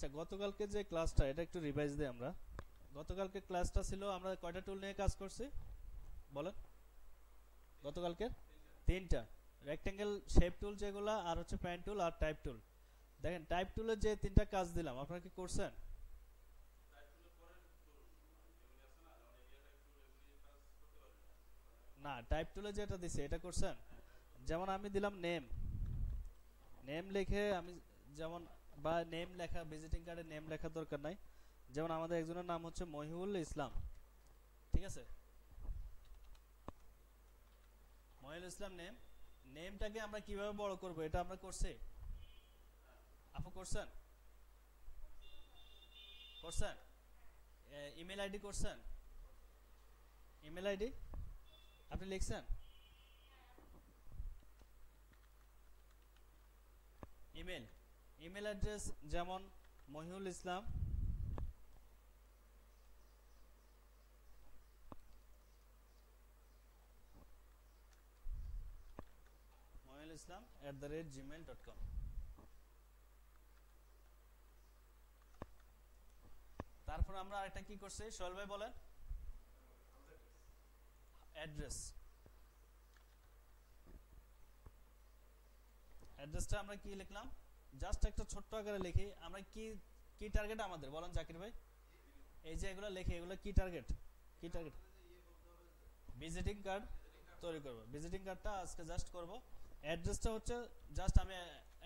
আচ্ছা, গতকালকে যে ক্লাসটা এটা একটু রিভাইজ দিই আমরা। গতকালকে ক্লাসটা ছিল আমরা কয়টা টুল নিয়ে কাজ করছি বলেন? গতকালকে তিনটা। রেক্টেঙ্গেল শেপ টুল যেগুলা, আর হচ্ছে প্যান টুল আর টাইপ টুল। দেখেন টাইপ টুলের যে তিনটা কাজ দিলাম আপনারা কি করছেন? না, টাইপ টুলে যেটা দিছে এটা করছেন। যেমন আমি দিলাম নেম, নেম লিখে আমি যেমন, বা নেম লেখা, ভিজিটিং কার্ডে নেম লেখার দরকার নাই। যেমন আমাদের একজনের নাম হচ্ছে মহিউল ইসলাম, ঠিক আছে? মহিউল ইসলাম নেম, নেমটাকে আমরা কিভাবে বড় করব এটা আমরা করছি। আপু করছেন? করছেন? ইমেল আইডি করছেন? ইমেল আইডি আপনি লিখছেন? ইমেল, ইমেল অ্যাড্রেস যেমন মহিউল ইসলাম, মহিউল ইসলাম @gmail.com। তারপর আমরা আরেকটা কি করছি সোহেল ভাই বলেন? অ্যাড্রেস, অ্যাড্রেসটা আমরা কি লিখলাম? জাস্ট একটা ছোট্ট আকারে লিখি আমরা। কি কি টার্গেট আমাদের বলেন জাকির ভাই? এই যে এগুলো লিখে, এগুলো কি টার্গেট? কি টার্গেট? ভিজিটিং কার্ড তৈরি করব। ভিজিটিং কার্ডটা আজকে জাস্ট করব। অ্যাড্রেসটা হচ্ছে জাস্ট আমি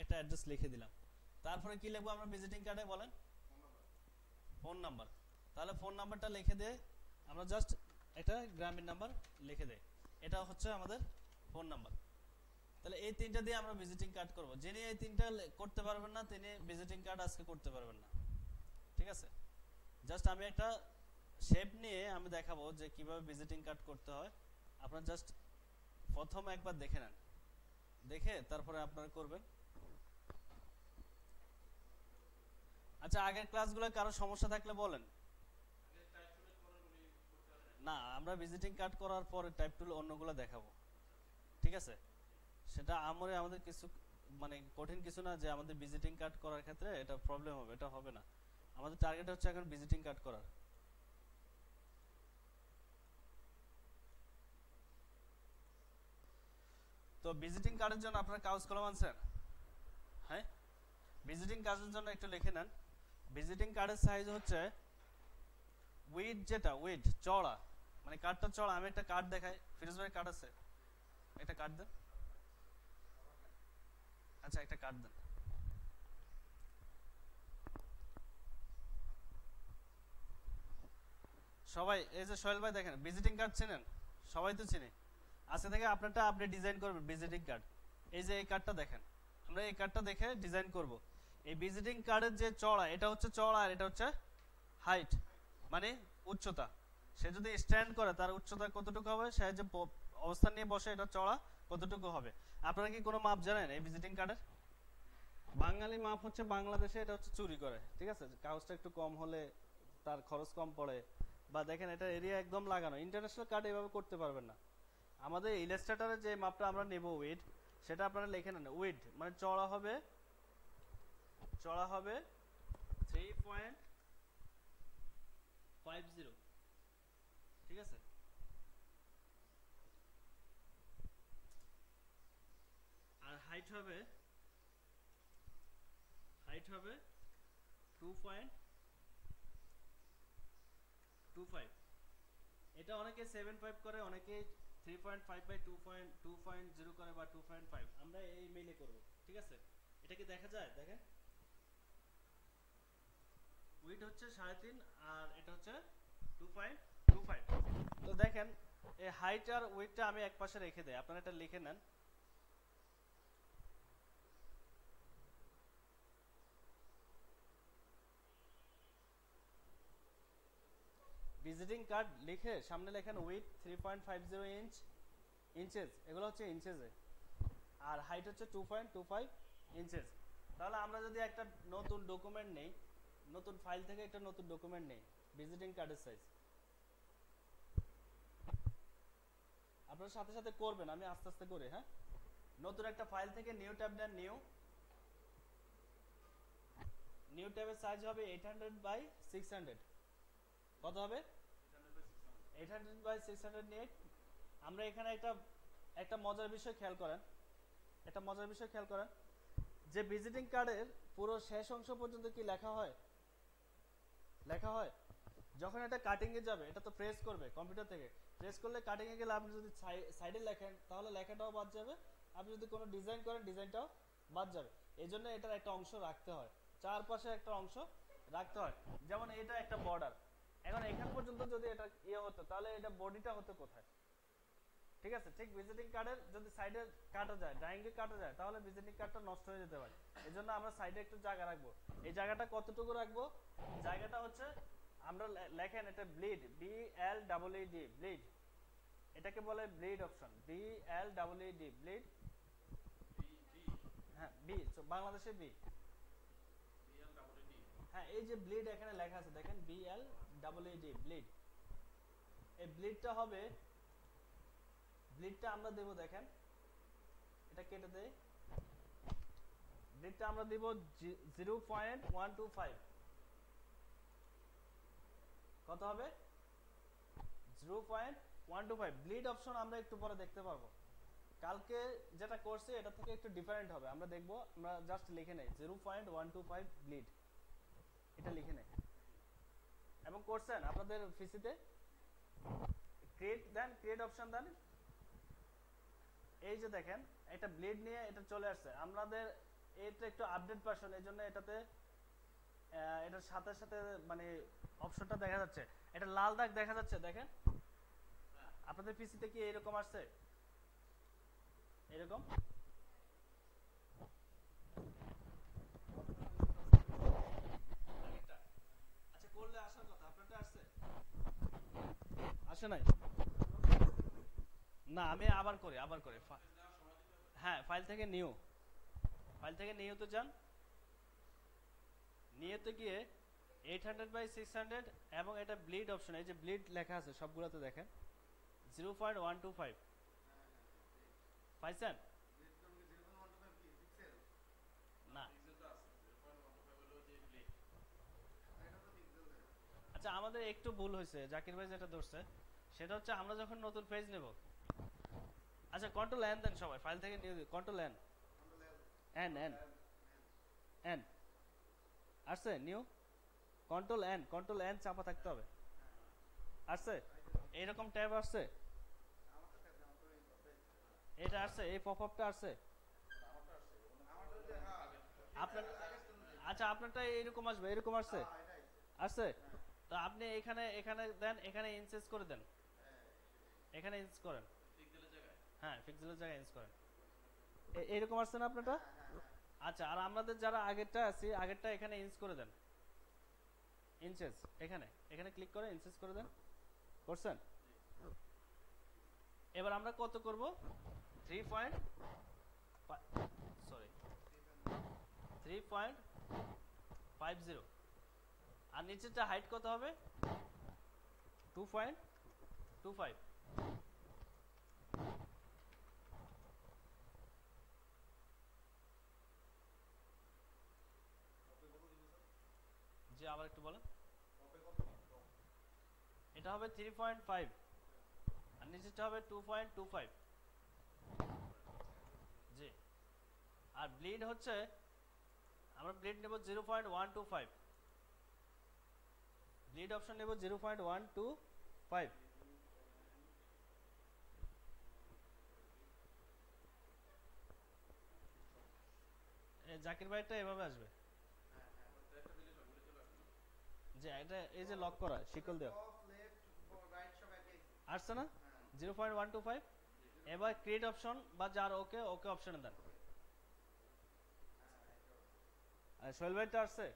একটা অ্যাড্রেস লিখে দিলাম। তারপরে কি লিখবো আমরা ভিজিটিং কার্ডে বলেন? Phone number. তাহলে ফোন নাম্বারটা লিখে দিয়ে আমরা জাস্ট একটা গ্রামীণ নাম্বার লিখে দেই, এটা হচ্ছে আমাদের ফোন নাম্বার। তাহলে এই তিনটা দিয়ে আমরা ভিজিটিং কার্ড করব। যিনি এই তিনটা করতে পারবেন না তিনি ভিজিটিং কার্ড আজকে করতে পারবেন না, ঠিক আছে? জাস্ট আমি একটা শেপ নিয়ে আমি দেখাবো যে কিভাবে ভিজিটিং কার্ড করতে হয়। আপনারা জাস্ট প্রথম একবার দেখে নেন, দেখে তারপরে আপনারা করবেন। আচ্ছা, আগের ক্লাসগুলো কারো সমস্যা থাকলে বলেন। না, আমরা ভিজিটিং কার্ড করার পরে টাইপ টুল অন্যগুলো দেখাবো, ঠিক আছে? সেটা আমাদের কিছু মানে কঠিন কিছু না যে আমাদের ভিজিটিং কার্ড করার ক্ষেত্রে এটা প্রবলেম হবে, এটা হবে না। আমাদের টার্গেট হচ্ছে এখন ভিজিটিং কার্ড করার। তো ভিজিটিং কার্ডের জন্য আপনারা কাগজ কলম আনছেন? হ্যাঁ, ভিজিটিং কার্ডের জন্য একটু লিখে নেন। ভিজিটিং কার্ডের সাইজ হচ্ছে উইড, যেটা উইড চড়া, মানে কার্ডটা চড়া। আমি একটা কার্ড দেখাই, ফিরোজ ভাই কার্ড আছে, একটা কার্ড দেন। আচ্ছা, একটা কার্ড দেন। সবাই এই যে সোহেল ভাই দেখেন ভিজিটিং কার্ড চেনেন? সবাই তো চিনি। আজকে থেকে আপনারটা আপনি ডিজাইন করবেন ভিজিটিং কার্ড। এই যে এই কার্ডটা দেখেন, আমরা এই কার্ডটা দেখে ডিজাইন করব। এই ভিজিটিং কার্ডের যে চড়া, এটা হচ্ছে চড়া আর এটা হচ্ছে হাইট, মানে উচ্চতা। সে যদি স্ট্যান্ড করে তার উচ্চতা কতটুকু হবে, সে যে অবস্থান নিয়ে বসে এটা চড়া কতটুকু হবে। আপনারা কি কোনো মাপ জানেন এই ভিজিটিং কার্ডের? বাঙালি মাপ হচ্ছে বাংলাদেশে এটা হচ্ছে চুরি করে, ঠিক আছে? কাগজটা একটু কম হলে তার খরচ কম পড়ে। বা দেখেন এটা এরিয়া একদম লাগানো, ইন্টারন্যাশনাল কার্ড এভাবে করতে পারবেন না। আমাদের ইলাস্ট্রেটরের যে মাপটা আমরা নেব উইড, সেটা আপনারা লিখে নেন। উইড মানে চড়া হবে, চড়া হবে 3.50, ঠিক আছে? আর হাইট হবে, হাইট হবে 2.25। এটা অনেকে 7.5 করে, অনেকে 3.5 বাই 2.0 করে, বা 2.5। আমরা এই মেইলে করব, ঠিক আছে? এটা কি দেখা যায়? দেখেন উইড হচ্ছে 3.5 আর এটা হচ্ছে 2.25। তো দেখেন এই হাইট আর উইডটা আমি এক পাশে রেখে দেই, আপনারা এটা লিখে নেন। ভিজিটিং কার্ড লিখে সামনে লেখেন উইড 3.50 ইঞ্চ, ইঞ্চেস, এগুলো হচ্ছে ইঞ্চেসে। আর হাইট হচ্ছে 2.25 ইঞ্চেস। তাহলে আমরা যদি একটা নতুন ডকুমেন্ট নেই, নতুন ফাইল থেকে একটা নতুন ডকুমেন্ট নেই, ভিজিটিং কার্ডের সাইজ আপনার সাথে সাথে করবেন, আমি আস্তে আস্তে করে। হ্যাঁ, নতুন একটা ফাইল থেকে নিউ ট্যাব দেন, নিউ, নিউ ট্যাবের সাইজ হবে 800 বাই 600। কত হবে? 800 বাই 600 নিয়ে আমরা এখানে একটা মজার বিষয় খেয়াল করেন, যে ভিজিটিং কার্ডের পুরো শেষ অংশ পর্যন্ত কি লেখা হয়? যখন এটা কাটিং এ যাবে, এটা তো প্রেস করবে কম্পিউটার থেকে, প্রেস করলে কাটিং এ গেলে আপনি যদি সাইডে লেখেন তাহলে লেখাটাও বাদ যাবে, আপনি যদি কোনো ডিজাইন করেন ডিজাইনটাও বাদ যাবে। এই জন্য এটার একটা অংশ রাখতে হয়, চারপাশে একটা অংশ রাখতে হয়। যেমন এটা একটা বর্ডার, এখন এখান পর্যন্ত যদি এটা হতো তাহলে এটা বডিটা হতো কোথায়? ঠিক আছে, ঠিক ভিজিটিং কার্ডের যদি সাইডে কাটা যায়, ডাইঙ্গে কাটা যায়, তাহলে ভিজিটিং কার্ডটা নষ্ট হয়ে যেতে পারে। এজন্য আমরা সাইডে একটু জায়গা রাখবো। এই জায়গাটা কতটুকু রাখবো? জায়গাটা হচ্ছে, আমরা লেখেন এটা ব্লিড, BLEED, ব্লিড, এটাকে বলে ব্লিড অপশন, BLEED, ব্লিড। হ্যাঁ, বি, বাংলাদেশে বি। হ্যাঁ, এই যে ব্লিড এখানে লেখা আছে দেখেন, BLEED, ব্লিড। এই ব্লিডটা হবে, ব্লিডটা আমরা দেব, দেখেন এটা কেটে দেই, ব্লিডটা আমরা দেব 0.125। কত হবে? 0.125। ব্লিড অপশন আমরা একটু পরে দেখতে পারবো, কালকে যেটা করছে এটা থেকে একটু ডিফারেন্ট হবে, আমরা দেখবো। আমরা জাস্ট লিখে নেই 0.125 ব্লিড, এটা লিখে নেই। এবং করছেন আপনাদের পিসিতে, ক্রিয়েট অপশন দেন, এই যে দেখেন এটা ব্লিড নিয়ে এটা চলে আসছে। আমাদের এটা একটু আপডেট ভার্সন, এই জন্য এটাতে এটার সাথে সাথে মানে অপশনটা দেখা যাচ্ছে, এটা লাল দাগ দেখা যাচ্ছে, দেখেন আপনাদের পিসিতে কি এরকম আসছে? এরকম আচ্ছা, করলে আসার কথা, আপনারটা আসছে? আসে নাই? না, আমি আবার করি। হ্যাঁ, ফাইল থেকে নিউতে যান, নিউতে গিয়ে 800 বাই 600 এবং এটা ব্লিড অপশন, এই যে ব্লিড লেখা আছে সবগুলোতে দেখেন 0.125 পাইছেন? না, আচ্ছা আমাদের একটু ভুল হয়েছে, জাকির ভাই যেটা ধরছে সেটা হচ্ছে আমরা যখন নতুন পেজ নেব, আচ্ছা কন্ট্রোল এন দেন সবাই, ফাইল থেকে নিউ, কন্ট্রোল এন, এন আসছে, নিউ, কন্ট্রোল এন চাপা থাকতে হবে, আসছে এইরকম ট্যাব আসছে, এটা আসছে, এই পপআপটা আসছে আপনার? আচ্ছা আপনারটা এরকম আসবে, এরকম আসছে, আসছে। তো আপনি এখানে দেন, এখানে ইনসেস করে দেন, এখানে ইনস করেন, হ্যাঁ পিক্সেলের জায়গায় ইনস করেন, এরকম আসছে না আপনারটা? আচ্ছা, আর আমাদের যারা আগেরটা আছে, আগেরটা এখানে ইনস করে দেন, ইনসেস, এখানে ক্লিক করে ইনসেস করে দেন, করছেন? এবার আমরা কত করব? 3.50, আর নিচেরটা হাইট কত হবে? 2.25। জি, আবার একটু বলেন। এটা হবে 3.5 আর নিচেরটা হবে 2.25। জি, আর ব্লিড হচ্ছে, আমরা ব্লিড নেব 0.125, ব্লিড অপশন নেব 0.125। জাকির ভাইটা এভাবে আসবে, যে এটা এই যে লক করা শিকল দেওয়া আসছে না 0.125। এবার ক্রিয়েট অপশন বা যার ওকে অপশনে দেন। সোহেল ভাইটা আসছে?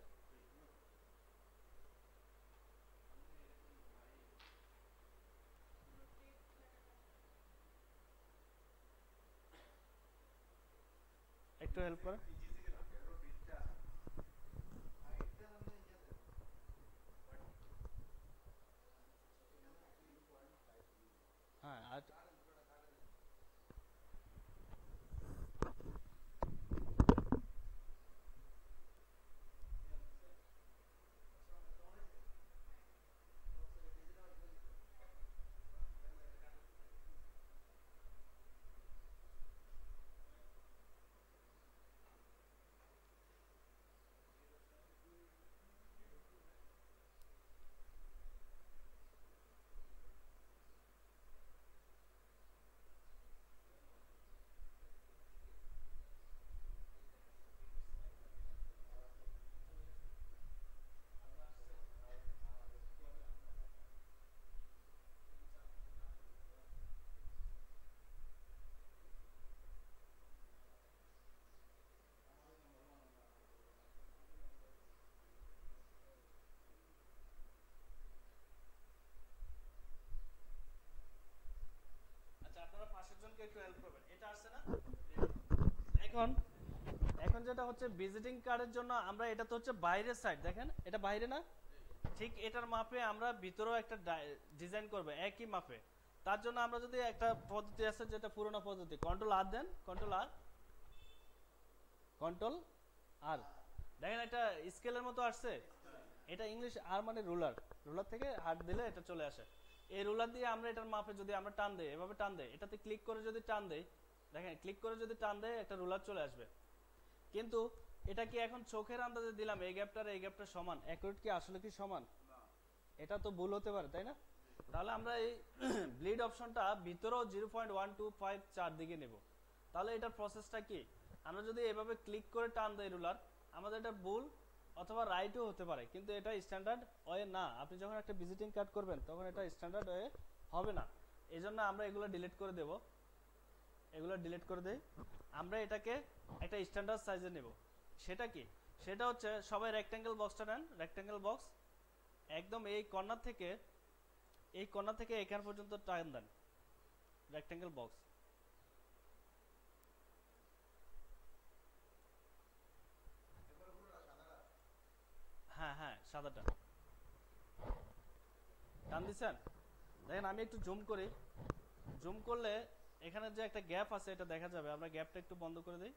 একটু হেল্প করে, হ্যাঁ। আর এখন এখন যেটা হচ্ছে ভিজিটিং কার্ডের জন্য আমরা, এটা তো হচ্ছে বাইরের সাইড, দেখেন এটা বাইরে না, ঠিক এটার মাপে আমরা ভিতরেও একটা ডিজাইন করব একই মাপে। তার জন্য আমরা যদি একটা পদ্ধতি আছে, যেটা পুরোনো পদ্ধতি, কন্ট্রোল আর দেন, কন্ট্রোল আর, কন্ট্রোল আর, দেখেন এটা স্কেলের মতো আসছে। এটা ইংলিশ আর মানে রুলার, রুলার থেকে হাত দিলে এটা চলে আসে। এই রুলার দিয়ে আমরা এটার মাপে যদি আমরা টান দেই, এভাবে টান দেই, এটাতে ক্লিক করে যদি টান দেই, দেখেন ক্লিক করে যদি টান দেয় একটা রুলার চলে আসবে। কিন্তু এটা কি এখন চোখের আন্দাজে দিলাম এই গ্যাপটার এই গ্যাপটা সমান, অ্যাকুরেট কি আসলে কি সমান? এটা তো ভুল হতে পারে, তাই না? তাহলে আমরা এই ব্লিড অপশনটা ভিতরেও 0.125 চারদিকে নেব। তাহলে এটার প্রসেসটা কি? আমরা যদি এভাবে ক্লিক করে টান দেই রুলার, আমাদের এটা ভুল অথবা রাইটও হতে পারে, কিন্তু এটা স্ট্যান্ডার্ড ওয়ে না। আপনি যখন একটা ভিজিটিং কার্ড করবেন তখন এটা স্ট্যান্ডার্ড ওয়ে হবে না। এই জন্য আমরা এগুলো ডিলিট করে দেব, এগুলো ডিলিট করে দেই। আমরা এটাকে একটা স্ট্যান্ডার্ড সাইজে নেব। সেটা কি? সেটা হচ্ছে সবাই রেক্ট্যাঙ্গেল বক্সটা নেন, রেক্ট্যাঙ্গেল বক্স একদম এই কর্নার থেকে, এই কর্নার থেকে এখান পর্যন্ত টান দেন, রেক্ট্যাঙ্গেল বক্স। হ্যাঁ হ্যাঁ, সাদাটা টান দিছেন। দেখেন আমি একটু জুম করি, জুম করলে এখানে যে একটা গ্যাপ আছে এটা দেখা যাবে। আমরা গ্যাপটা একটু বন্ধ করে দিই।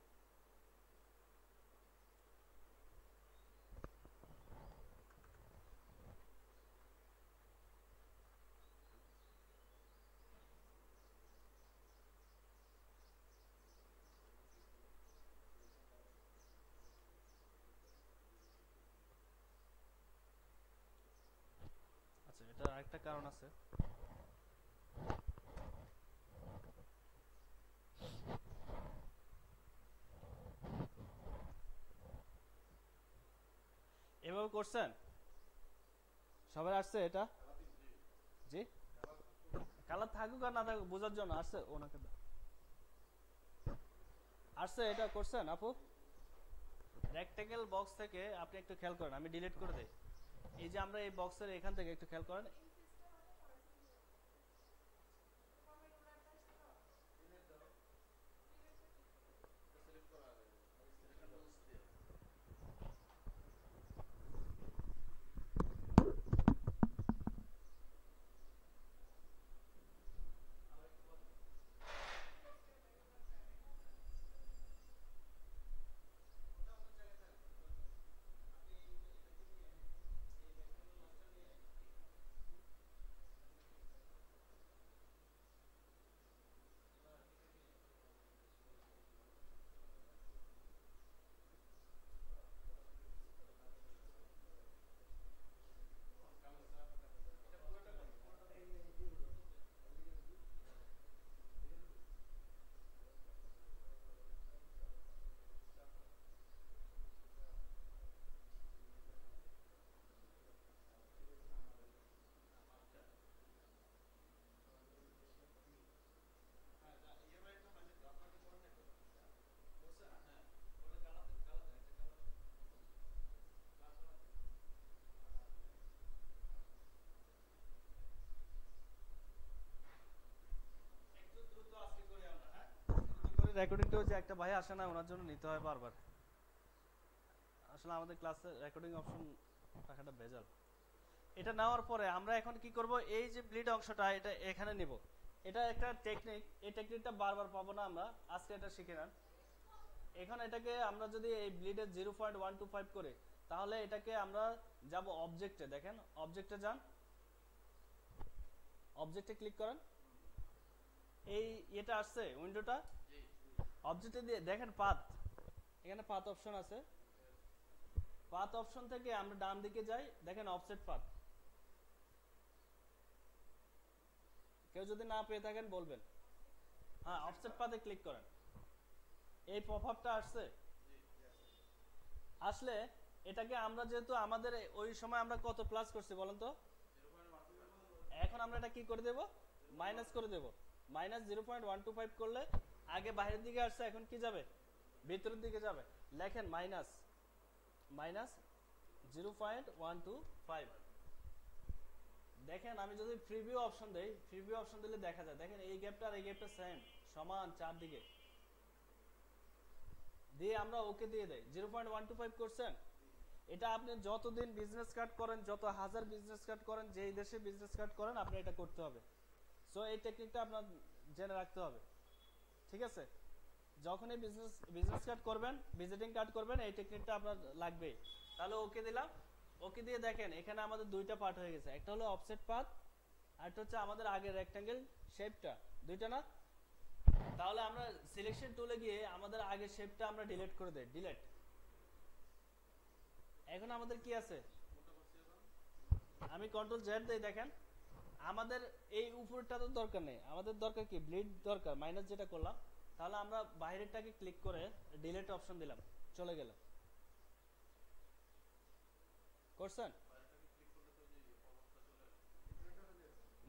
আচ্ছা, এটা আরেকটা কারণ আছে। এভাবে করছেন, সবাই আসছে এটা? জি, কালার থাকুক আর না থাকুক বোঝার জন্য আসছে, ওনাকে আসছে, এটা করছেন আপু? রেক্ট্যাঙ্গেল বক্স থেকে আপনি একটু খেয়াল করেন, আমি ডিলিট করে দেই। এই যে আমরা এই বক্সের এখান থেকে একটু খেয়াল করেন, রেকর্ডিংটাও যে একটা ভাই আসে না, ওনার জন্য নিতে হয় বারবার। আসলে আমাদের ক্লাসে রেকর্ডিং অপশন টাকাটা ভেজাল। এটা নেওয়ার পরে আমরা এখন কি করব, এই যে ব্লিড অংশটা এটা এখানে নিব। এটা একটা টেকনিক, এই টেকনিকটা বারবার পাবো না আমরা, আজকে এটা শিখে নেন। এখন এটাকে আমরা যদি এই ব্লিডের 0.125 করে, তাহলে এটাকে আমরা যাব অবজেক্টে। দেখেন অবজেক্টে যান, অবজেক্টে ক্লিক করেন, এই এটা আসছে উইন্ডোটা, অবজেক্টে দিয়ে দেখেন পাথ, এখানে পাথ অপশন আছে। পাথ অপশন থেকে আমরা ডান দিকে যাই, দেখেন অফসেট পাথ। কেউ যদি না পেয়ে থাকেন বলবেন। হ্যাঁ, অফসেট পাথে ক্লিক করেন। এই পপআপটা আসছে, আসলে এটাকে আমরা যেহেতু আমাদের ওই সময় আমরা কত প্লাস করছি বলেন তো, এখন আমরা এটা কি করে দেব, মাইনাস করে দেব। মাইনাস 0.125 করলে আগে বাইরের দিকে আসছে, এখন কি যাবে, ভিতরের দিকে যাবে। লেখেন মাইনাস, মাইনাস 0.125। দেখেন আমি যদি প্রিভিউ অপশন দেই, প্রিভিউ অপশন দিলে দেখা যায়, দেখেন এই গ্যাপটা আর এই গ্যাপটা সেম, সমান চারদিকে। দিয়ে আমরা ওকে দিয়ে দেই। 0.125 করছেন। এটা আপনি যতদিন বিজনেস কার্ড করেন, যত হাজার বিজনেস কার্ড করেন, যেই দেশে বিজনেস কার্ড করেন, আপনি এটা করতে হবে। সো এই টেকনিকটা আপনার জেনে রাখতে হবে, ঠিক আছে? যখনই বিজনেস কার্ড করবেন, ভিজিটিং কার্ড করবেন, এই টেকনিকটা আপনার লাগবে। তাহলে ওকে দিলাম। ওকে দিয়ে দেখেন এখানে আমাদের দুইটা পার্ট হয়ে গেছে, একটা হলো অফসেট পাথ, আর একটা হচ্ছে আমাদের আগের রেক্ট্যাঙ্গেল শেপটা, দুইটা না? তাহলে আমরা সিলেকশন টুলে গিয়ে আমাদের আগের শেপটা আমরা ডিলিট করে দেই, ডিলিট। এখন আমাদের কি আছে, আমি কন্ট্রোল জেড দেই, দেখেন আমাদের এই উপরটা তো দরকার নেই, আমাদের দরকার কি, ব্লিড দরকার, মাইনাস যেটা করলাম। তাহলে আমরা বাইরেরটাকে ক্লিক করে ডিলিট অপশন দিলাম, চলে গেল। করছেন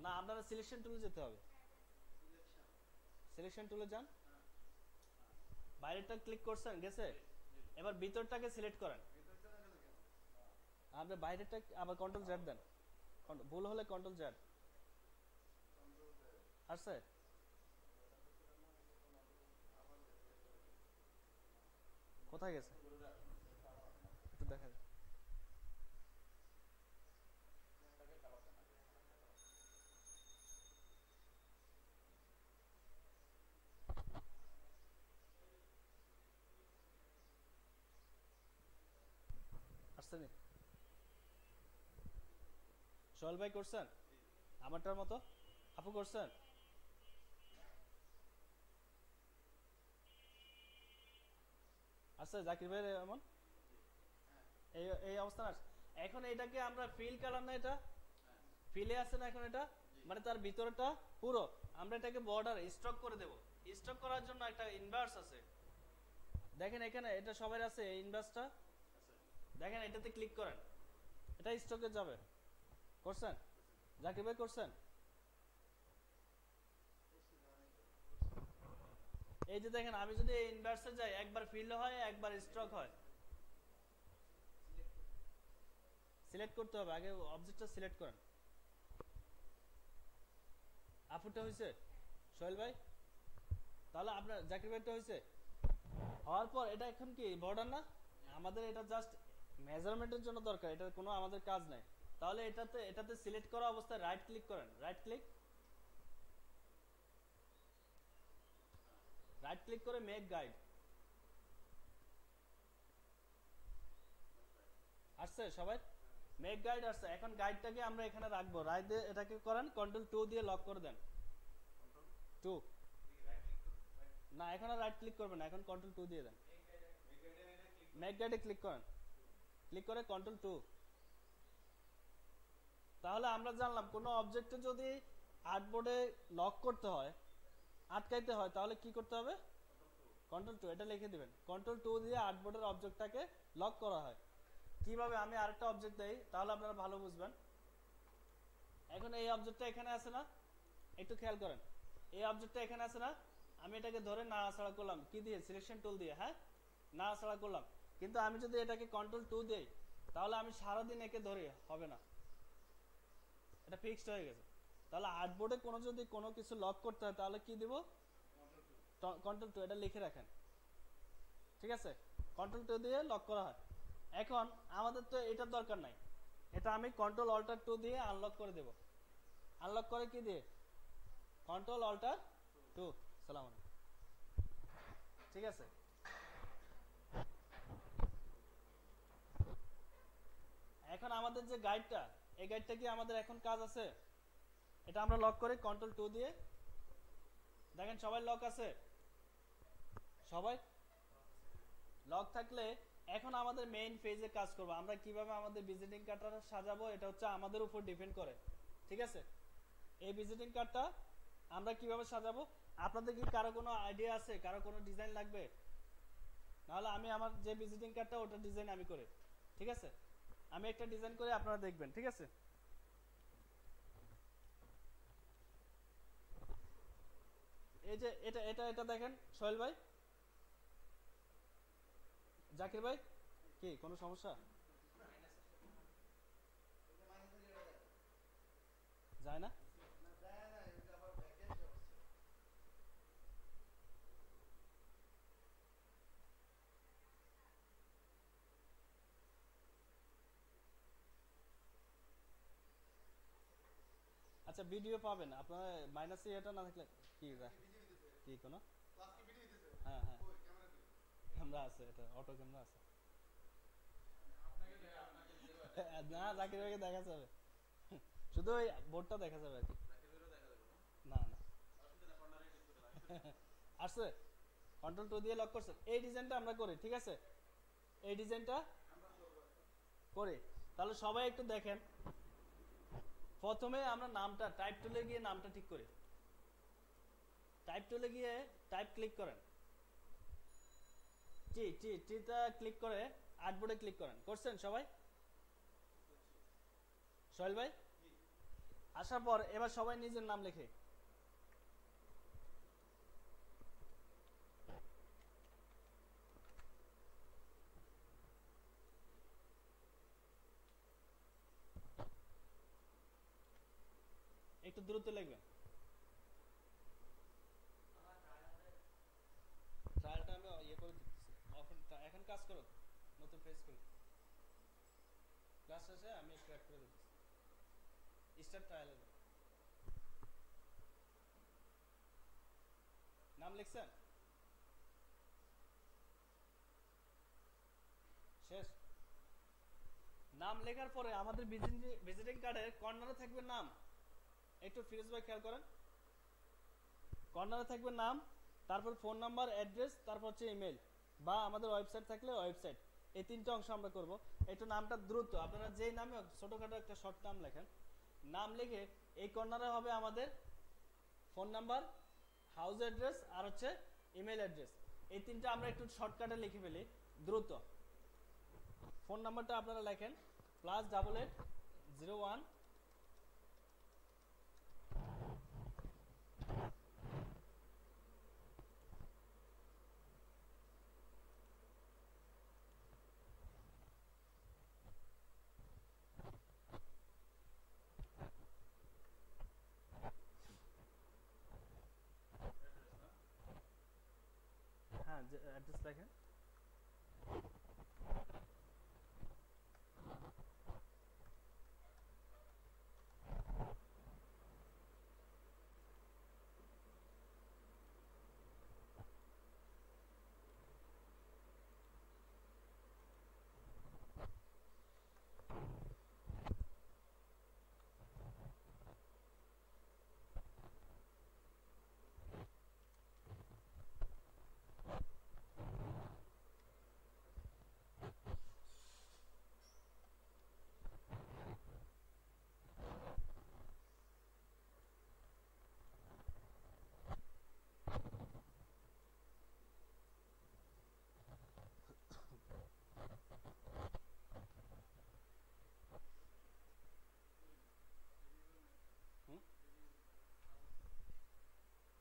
না? আপনারা সিলেকশন টুলে যেতে হবে, সিলেকশন টুলে যান, বাইরেরটা ক্লিক করছেন, গেছে। এবার ভিতরটাকে সিলেক্ট করেন, আপনি বাইরেরটা আবার কন্ট্রোল জেড দেন, ভুল হলে কন্ট্রোল জেড আসছে। কোথায় গেছে একটু দেখা যায়। আসছে নি? সোহেল ভাই করছেন আমারটার মতো? আপু করছেন? আচ্ছা জাকির ভাই এমন এই এই অবস্থা আসছে। এখন এটাকে আমরা ফিল কালার না, এটা ফিলে আছে না এখন, এটা মানে তার ভিতরটা পুরো আমরা এটাকে বর্ডার স্ট্রোক করে দেব। স্ট্রোক করার জন্য একটা ইনভার্স আছে, দেখেন এখানে এটা সবার আছে এই ইনভার্সটা, দেখেন এটাতে ক্লিক করেন, এটা স্ট্রোকে যাবে। করছেন জাকির ভাই? করছেন? এই যে দেখেন আমি যদি এই ইনভার্সে যাই, একবার ফিল হয়, একবার স্ট্রোক হয়। সিলেক্ট করতে হবে, আগে অবজেক্টটা সিলেক্ট করেন। আপুরটা হয়েছে সোহেল ভাই? তাহলে আপনার জাকির ভাইটা হয়েছে? হওয়ার পর এটা এখন কি বর্ডার না, আমাদের এটা জাস্ট মেজারমেন্টের জন্য দরকার, এটার কোনো আমাদের কাজ নাই। তাহলে এটাতে সিলেক্ট করা অবস্থায় রাইট ক্লিক করেন, রাইট ক্লিক করে মেক গাইড। আসছে সবাই? মেক গাইড আসছে। এখন গাইডটাকে আমরা এখানে রাখবো, রাইট দিয়ে এটাকে করেন, কন্ট্রোল 2 দিয়ে লক করে দেন। 2 না, এখন আর রাইট ক্লিক করবেন না, এখন কন্ট্রোল 2 দিয়ে দেন। মেক গাইডে ক্লিক করেন, ক্লিক করে কন্ট্রোল 2। তাহলে আমরা জানলাম কোনো অবজেক্টে যদি আর্টবোর্ডে লক করতে হয়, আটকাইতে হয়, তাহলে কি করতে হবে, কন্ট্রোল 2 এটা লিখে দিবেন। কন্ট্রোল 2 দিয়ে আর্টবোর্ডের অবজেক্টটাকে লক করা হয়। কিভাবে, আমি আরেকটা অবজেক্ট দেই তাহলে আপনারা ভালো বুঝবেন। এখন এই অবজেক্টটা এখানে আছে না, একটু খেয়াল করেন, এই অবজেক্টটা এখানে আছে না, আমি এটাকে ধরে নাড়াচাড়া করলাম, কি দিয়ে, সিলেকশন টুল দিয়ে, হ্যাঁ নাড়াচাড়া করলাম। কিন্তু আমি যদি এটাকে কন্ট্রোল 2 দেই, তাহলে আমি সারাদিন একে ধরে হবে না, এটা ফিক্সড হয়ে গেছে। তাহলে আর্টবোর্ডে যদি কোনো কিছু লক করতে হয়, তাহলে কি দিব, কন্ট্রোল 2 এটা লিখে রাখেন, ঠিক আছে? কন্ট্রোল 2 দিয়ে লক করা হয়। এখন আমাদের তো এটার দরকার নাই, এটা আমি কন্ট্রোল অল্টার 2 দিয়ে আনলক করে দেব। আনলক করে কি দিয়ে, কন্ট্রোল অল্টার 2। সালাম আলাইকুম, ঠিক আছে? এখন আমাদের যে গাইডটা, এই গাইডটা কি আমাদের এখন কাজ আছে, এটা আমরা লক করি কন্ট্রোল 2 দিয়ে। দেখেন সবাই লক আছে, সবাই লক থাকলে এখন আমাদের মেইন পেজে কাজ করব। আমরা কিভাবে আমাদের ভিজিটিং কার্ডটা সাজাবো, এটা হচ্ছে আমাদের উপর ডিপেন্ড করে, ঠিক আছে? এই ভিজিটিং কার্ডটা আমরা কিভাবে সাজাবো, আপনাদের কি কারো কোনো আইডিয়া আছে, কারো কোনো ডিজাইন লাগবে? নাহলে আমি আমার যে ভিজিটিং কার্ডটা, ওটা ডিজাইন আমি করি, ঠিক আছে? আমি একটা ডিজাইন করে আপনারা দেখবেন, ঠিক আছে? এই যে এটা এটা এটা দেখেন সোহেল ভাই, জাকির ভাই, কি কোনো সমস্যা যায় না? আচ্ছা ভিডিও পাবেন আপনারা, মাইনাসে এটা না থাকলে কি কি কোনো হ্যাঁ হ্যাঁ ক্যামেরা আছে, এটা অটো ক্যামেরা আছে। না জাকির ভাইকে দেখা যাবে, শুধু ওই বোর্ডটা দেখা যাবে আর কি। না না আসছে, কন্ট্রোল 2 দিয়ে লক করছেন। এই ডিজাইনটা আমরা করি, ঠিক আছে, এই ডিজাইনটা করি। তাহলে সবাই একটু দেখেন, প্রথমে আমরা নামটা টাইপ টুলে গিয়ে নামটা ঠিক করি। টাইপ টুলে গিয়ে টাইপ ক্লিক করেন, টিটা ক্লিক করে আর্টবোর্ডে ক্লিক করেন। করছেন সবাই? সোহেল ভাই আসার পর এবার সবাই নিজের নাম লেখে। একটু দ্রুত লিখবেন। ট্রায়ালটা আমি ইয়ে করে দিচ্ছি, এখন কাজ করো, নতুন পেজ করি, ক্লাস শেষে আমি একটু অ্যাড করে দিচ্ছি। স্টার্ট ট্রায়ালে নাম লিখছেন? শেষ? নাম লেখার পরে আমাদের ভিজিটিং কার্ডের কর্নারে থাকবে নাম। একটু ফিরোজ ভাই খেয়াল করেন, কর্নারে থাকবে নাম, তারপর ফোন নাম্বার, অ্যাড্রেস, তারপর হচ্ছে ইমেল বা আমাদের ওয়েবসাইট থাকলে ওয়েবসাইট। এই তিনটা অংশ আমরা করব। একটু নামটা দ্রুত, আপনারা যেই নামে ছোটখাটো একটা শর্ট নাম লেখেন, নাম লিখে এই কর্নারে হবে আমাদের ফোন নাম্বার, হাউস অ্যাড্রেস আর হচ্ছে ইমেল অ্যাড্রেস। এই তিনটা আমরা একটু শর্টকাটে লিখে ফেলি দ্রুত। ফোন নাম্বারটা আপনারা লেখেন +8801। হ্যাঁ অ্যাড্রেস লেখেন।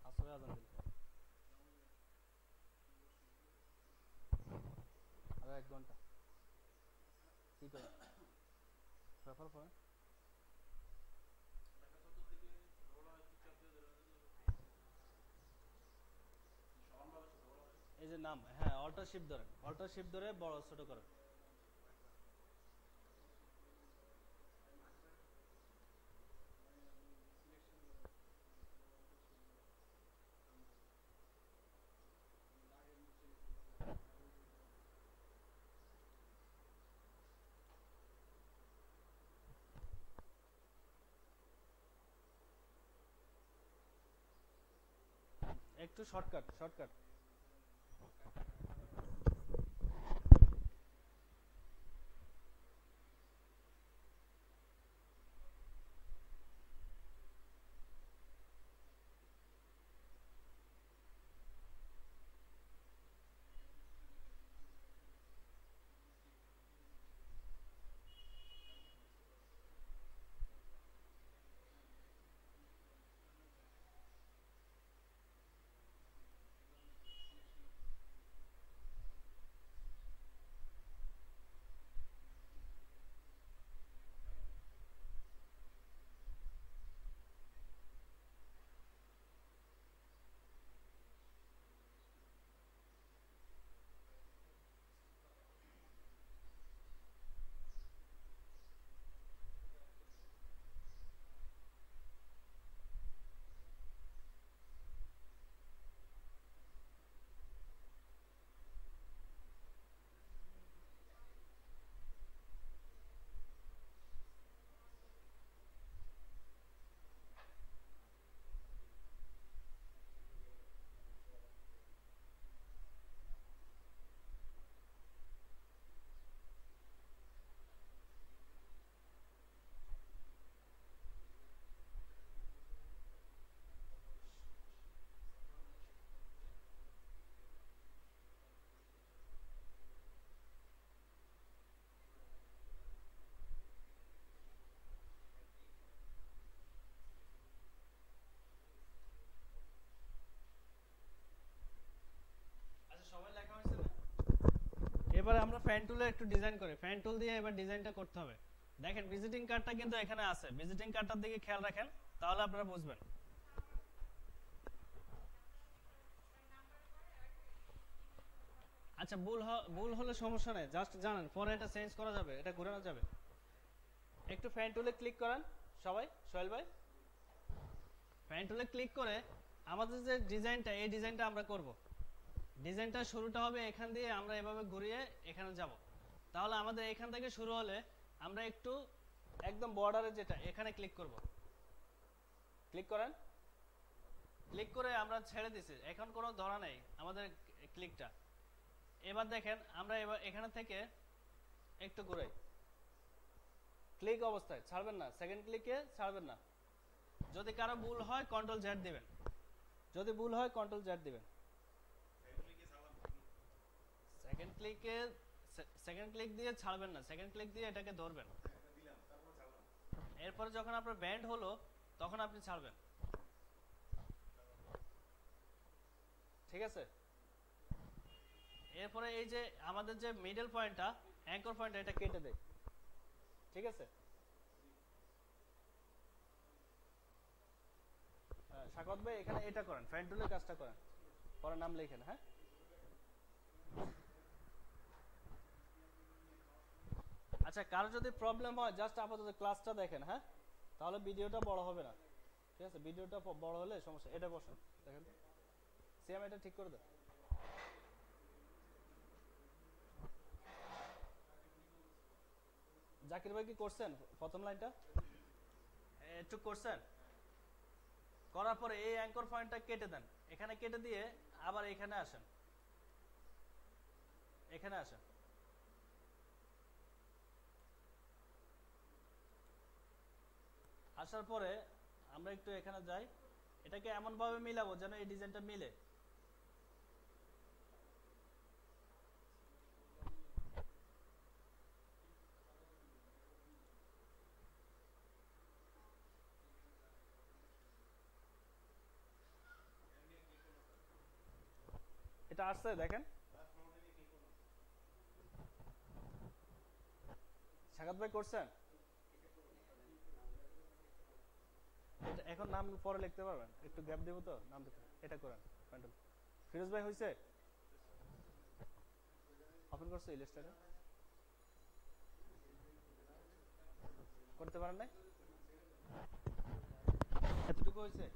আসলে আজান দিল, আরো 1 ঘন্টা কি করে ব্যাপার পরে। এই যে নাম, হ্যাঁ অল্টার শিফট ধরে, অল্টার শিফট ধরে বড় ছোট করে। একটু শর্টকাট শর্টকাট। এবারে আমরা ফ্যান টুলে একটু ডিজাইন করি, ফ্যান টুল দিয়ে এবার ডিজাইনটা করতে হবে। দেখেন ভিজিটিং কার্ডটা কিন্তু এখানে আছে, ভিজিটিং কার্ডটার দিকে খেয়াল রাখেন, তাহলে আপনারা বুঝবেন। আচ্ছা ভুল হলে সমস্যা নেই, জাস্ট জানেন পরে এটা চেঞ্জ করা যাবে, এটা ঘোরানো যাবে। একটু ফ্যান টুলে ক্লিক করেন সবাই, সোহেল ভাই ফ্যান টুলে ক্লিক করে আমাদের যে ডিজাইনটা, এই ডিজাইনটা আমরা করব। ডিজাইনটা শুরুটা হবে এখান দিয়ে, আমরা এভাবে ঘুরিয়ে এখানে যাব। তাহলে আমাদের এখান থেকে শুরু হলে আমরা একটু একদম বর্ডারে যেটা এখানে ক্লিক করব। ক্লিক করেন, ক্লিক করে আমরা ছেড়ে দিছি, এখন কোনো ধরা নেই আমাদের ক্লিকটা। এবার দেখেন আমরা এবার এখানে থেকে একটু ঘুরাই, ক্লিক অবস্থায় ছাড়বেন না, সেকেন্ড ক্লিকে ছাড়বেন না। যদি কারো ভুল হয় কন্ট্রোল জেড দিবেন, যদি ভুল হয় কন্ট্রোল জেড দিবেন। সেকেন্ড ক্লিক দিয়ে ছাড়বেন না, সেকেন্ড ক্লিক দিয়ে এটাকে ধরবেন। এরপরে যখন আপনার ব্যান্ড হলো তখন আপনি ছাড়বেন, ঠিক আছে? এরপরে এই যে আমাদের যে মিডল পয়েন্টটা, অ্যাঙ্কর পয়েন্ট, এটা কেটে দেয়, ঠিক আছে? সাকত ভাই এখানে এটা করেন, ফ্যান টুলের কাজটা করেন, পরে নাম লিখেন। হ্যাঁ আচ্ছা, কারো যদি প্রবলেম হয় জাস্ট আপাতত ক্লাসটা দেখেন, হ্যাঁ তাহলে ভিডিওটা বড় হবে না, ঠিক আছে? ভিডিওটা বড় হলে সমস্যা। এটা বসেন, দেখেন সিএম এটা ঠিক করে দেন। জাকির ভাই কি করছেন প্রথম লাইনটা? একটু করছেন? করার পরে এই অ্যাঙ্কর পয়েন্টটা কেটে দেন, এখানে কেটে দিয়ে আবার এখানে আসেন, এখানে আসেন। আসার পরে আমরা একটু এখানে যাই, এটাকে এমন ভাবে মিলাবো যেন এই ডিজাইনটা মিলে। এটা আসছে দেখেন, সাকাত ভাই করছেন? এটা এখন নাম পরে লিখতে পারবেন, একটু গ্যাপ দেবো তো নাম লিখতে। এটা করেন ফিরোজ ভাই, হয়েছে? ওপেন করছে ইলাস্ট্রেটর, করতে পারেন নাই? এতটুকু হয়েছে?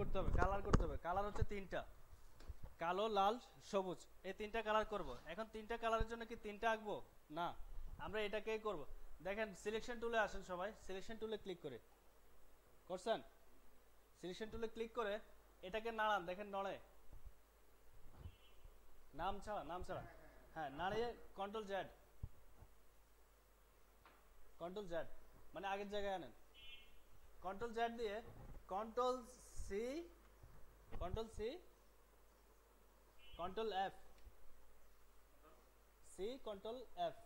করতে হবে, কালার করতে হবে। কালার হচ্ছে তিনটা, কালো, লাল, সবুজ, এই তিনটা কালার করব। এখন তিনটা কালারের জন্য কি তিনটা আঁকবো না, আমরা এটাকেই করব। দেখেন সিলেকশন টুলে আসেন সবাই, সিলেকশন টুলে ক্লিক করে করছেন, সিলেকশন টুলে ক্লিক করে এটাকে নাড়ান, দেখেন নড়ে, নাম ছাড়া, নাম ছাড়া, হ্যাঁ নাড়িয়ে কন্ট্রোল জেড, কন্ট্রোল জেড মানে আগের জায়গায় আনেন, কন্ট্রোল জেড দিয়ে control C, control C, control F, C control F,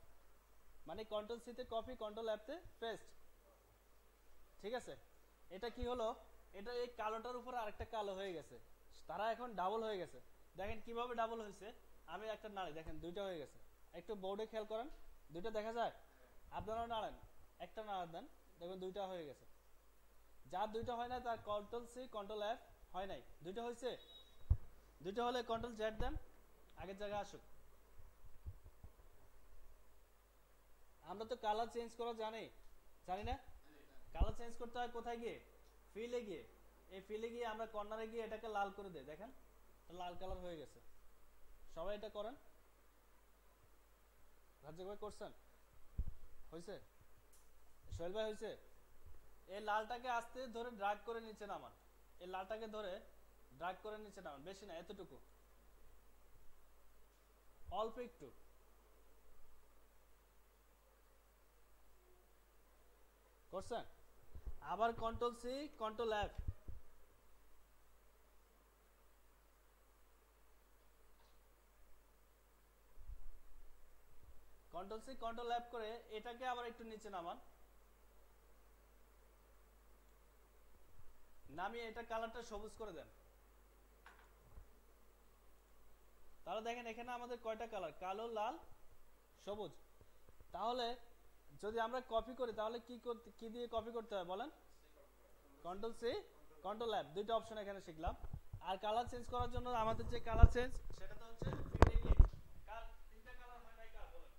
মানে কন্ট্রোল সি তে কপি, কন্ট্রোল এফ তে পেস্ট। ঠিক আছে, এটা কি হলো, এটা এই কালোটার উপর আরেকটা কালো হয়ে গেছে, তারা এখন ডাবল হয়ে গেছে। দেখেন কিভাবে ডাবল হয়েছে, আমি একটা নাড়ি, দেখেন দুইটা হয়ে গেছে। একটু বোর্ডে খেয়াল করেন, দুইটা দেখা যায়, আপনারাও নাড়েন, একটা নাড়া দেন, দেখবেন দুইটা হয়ে গেছে। যার দুইটা হয় না তার কন্ট্রোল সি কন্ট্রোল এফ, হয় নাই, দুইটা হয়েছে, দুইটা হলে কন্ট্রোল জেড দেন, আগের জায়গায় আসুক। আমরা তো কালার চেঞ্জ করা জানি, জানি না? কালার চেঞ্জ করতে হয় কোথায় গিয়ে, ফিলে গিয়ে, এই ফিলে গিয়ে আমরা কর্নারে গিয়ে এটাকে লাল করে দেই, দেখেন লাল কালার হয়ে গেছে। সবাই এটা করেন, রাজ্জাক ভাই করছেন, হয়েছে, সোহেল ভাই হয়েছে। এই লালটাকে আস্তে ধরে ড্রাগ করে নিচে নামান, এই লালটাকে ধরে ড্রাগ করে নিচে নামান, বেশি না, এতটুকু, অল্প একটু। করছেন, আবার control C control F, control C control F করে এটাকে আবার একটু নিচে নামান, নামিয়ে এটা কালারটা সবুজ করে দেন। তাহলে দেখেন এখানে আমাদের কয়টা কালার, কালো, লাল, সবুজ। তাহলে যদি আমরা কপি করি তাহলে কি দিয়ে কপি করতে হয় বলেন, কন্ট্রোল সি কন্ট্রোল এফ, দুইটা অপশন এখানে শিখলাম। আর কালার চেঞ্জ করার জন্য আমাদের যে কালার চেঞ্জ সেটা তো হচ্ছে ফিল্ডে গিয়ে, কার তিনটা কালার হয় নাই, কার বলেন,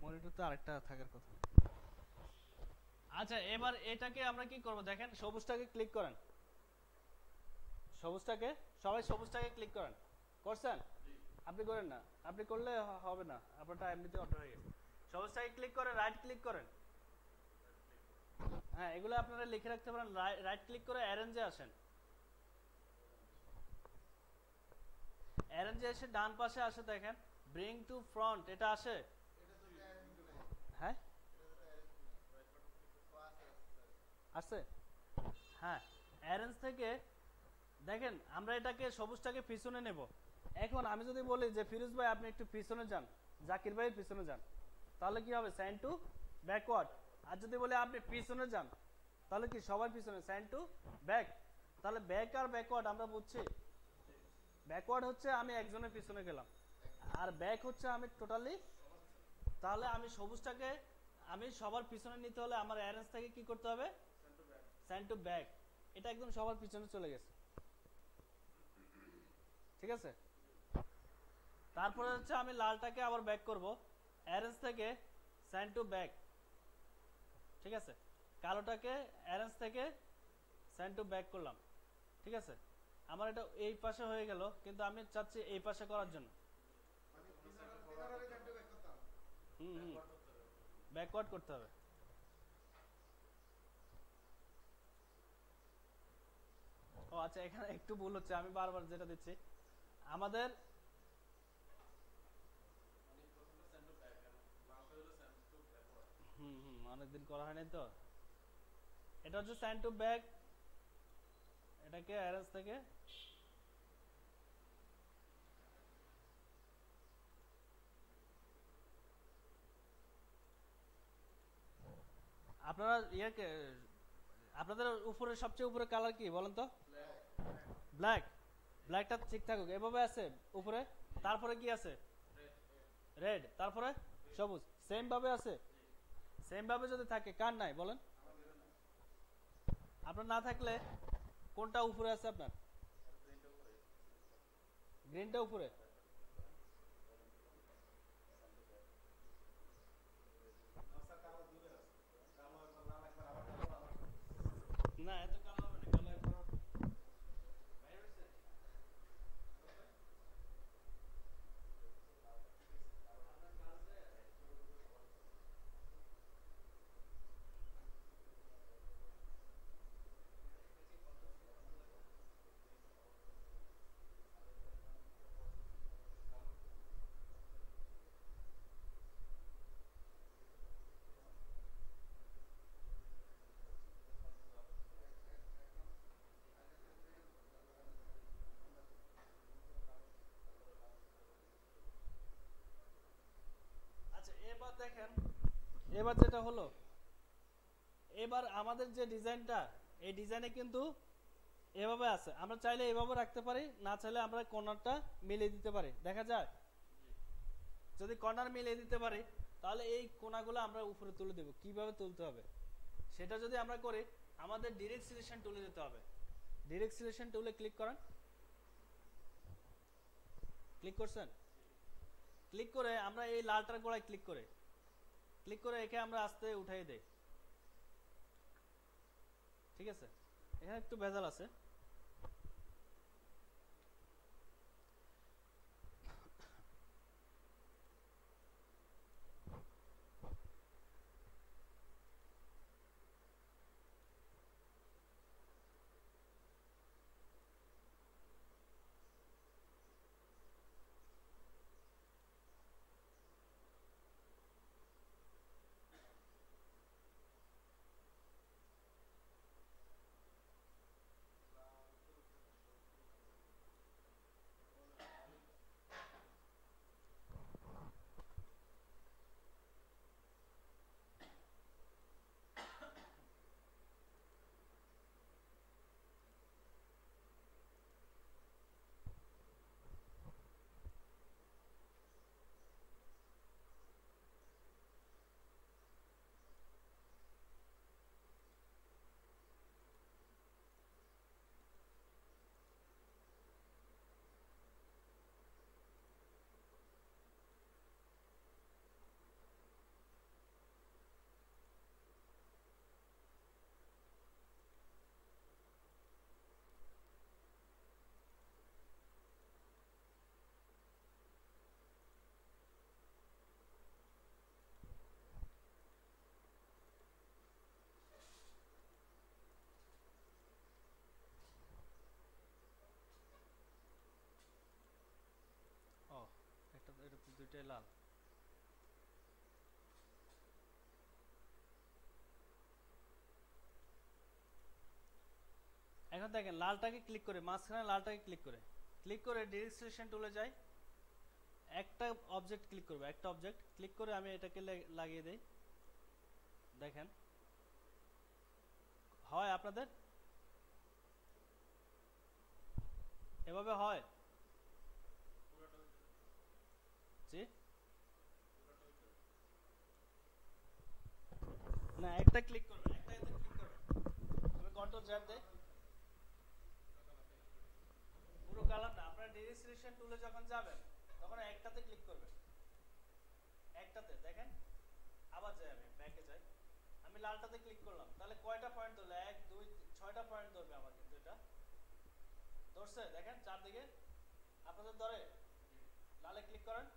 মনিটর তো আরেকটা থাকার কথা। আচ্ছা এবার এটাকে আমরা কি করব, দেখেন সবুজটাকে ক্লিক করেন, সবুজটাকে, সবাই সবুজটাকে ক্লিক করেন, করছেন? আপনি করেন না, আপনি করলে হবে না, আপনারটা এমনিতে অটো হয়ে গেছে। সবুজটাকে ক্লিক করেন, রাইট ক্লিক করেন, হ্যাঁ এগুলো আপনারা লিখে রাখতে পারেন। রাইট ক্লিক করে অ্যারেঞ্জে আসেন, অ্যারেঞ্জে এসে ডান পাশে আসে, দেখেন ব্রিং টু ফ্রন্ট, এটা আসে, হ্যাঁ আছে, হ্যাঁ অ্যারেঞ্জ থেকে দেখেন আমরা এটাকে সবুজটাকে পিছনে নেব। এখন আমি যদি বলি যে ফিরোজ ভাই আপনি একটু পিছনে যান, জাকির ভাইয়ের পিছনে যান, তাহলে কি হবে, সাইন টু ব্যাকওয়ার্ড। আর যদি বলি আপনি পিছনে যান, তাহলে কি সবার পিছনে, সাইন টু ব্যাক। তাহলে ব্যাক আর ব্যাকওয়ার্ড আমরা বুঝছি, ব্যাকওয়ার্ড হচ্ছে আমি একজনের পিছনে গেলাম, আর ব্যাক হচ্ছে আমি টোটালি। তাহলে আমি সবুজটাকে আমি সবার পিছনে নিতে হলে আমার অ্যারেঞ্জ থেকে কি করতে হবে, সাইন টু ব্যাক, এটা একদম সবার পিছনে চলে গেছে। ঠিক আছে, তারপরে হচ্ছে আমি লালটাকে আবার ব্যাক করব, অ্যারেঞ্জ থেকে সাইন টু ব্যাক। ঠিক আছে, কালোটাকে অ্যারেঞ্জ থেকে সাইন টু ব্যাক করলাম। ঠিক আছে, আমার এটা এই পাশে হয়ে গেল, কিন্তু আমি চাচ্ছি এই পাশে করার জন্য ব্যাকওয়ার্ড করতে হবে। ও আচ্ছা, এখানে একটু ভুল হচ্ছে, আমি বারবার যেটা দিচ্ছি আমাদের অনেকদিন করা হয়নি তো, এটা হচ্ছে সাইন টু ব্যাক, এটাকে অ্যারেঞ্জ থেকে আপনারা ইয়াকে আপনাদের উপরে সবচেয়ে উপরে কালার কি বলেন তো? ব্ল্যাক। ব্ল্যাকটা ঠিক থাকুক, এভাবে আছে উপরে। তারপরে কি আছে? রেড। তারপরে সবুজ। সেম ভাবে আছে। সেম ভাবে যদি থাকে, কার নাই বলেন? আপনার না থাকলে কোনটা উপরে আছে আপনার? গ্রিনটা উপরে। না এত কালো হবে না, কালো একবার বাইরে হইছে। আচ্ছা এবার দেখেন, এবার যেটা হলো, এবার আমাদের যে ডিজাইনটা, এই ডিজাইনে কিন্তু এভাবে আছে। আমরা চাইলে এভাবে রাখতে পারি, না চাইলে আমরা কর্নারটা মিলিয়ে দিতে পারি। দেখা যায় যদি কর্নার মিলিয়ে দিতে পারি, তাহলে এই কোণাগুলো আমরা উপরে তুলে দেব। কিভাবে তুলতে হবে সেটা যদি আমরা করি, আমাদের ডিরেক্ট সিলেকশন টুলে যেতে হবে। ডিরেক্ট সিলেকশন টুলে ক্লিক করেন। ক্লিক করছেন? ক্লিক করে আমরা এই লালটার গোড়ায় ক্লিক করে একে আমরা আস্তে উঠাই দেই। ঠিক আছে, এখানে একটু ভেজাল আছে। ও একটা, এটা তো দুইটাই লাল। এখন দেখেন লালটাকে ক্লিক করে, মাঝখানে লালটাকে ক্লিক করে ডিরেক্ট সিলেকশন টুলে যাই। একটা অবজেক্ট ক্লিক করবো, একটা অবজেক্ট ক্লিক করে আমি এটাকে লাগিয়ে দেই। দেখেন হয় আপনাদের এভাবে হয়? জি না, একটা ক্লিক করবেন, একটা এতে ক্লিক করবেন। আমি কন্ট্রোল জ্যাব দেই। পুরো কালার না, আপনারা ডিরেক্ট সিলেকশন টুলে যখন যাবেন তখন একটাতে ক্লিক করবেন। একটাতে দেখেন, আবার যাই, আমি ব্যাকে যাই। আমি লালটাতে ক্লিক করলাম, তাহলে কয়টা পয়েন্ট ধরলো? 1 2 6টা পয়েন্ট ধরবে আমার, কিন্তু এটা ধরছে। দেখেন চারদিকে আপনাদের ধরে। লালে ক্লিক করেন।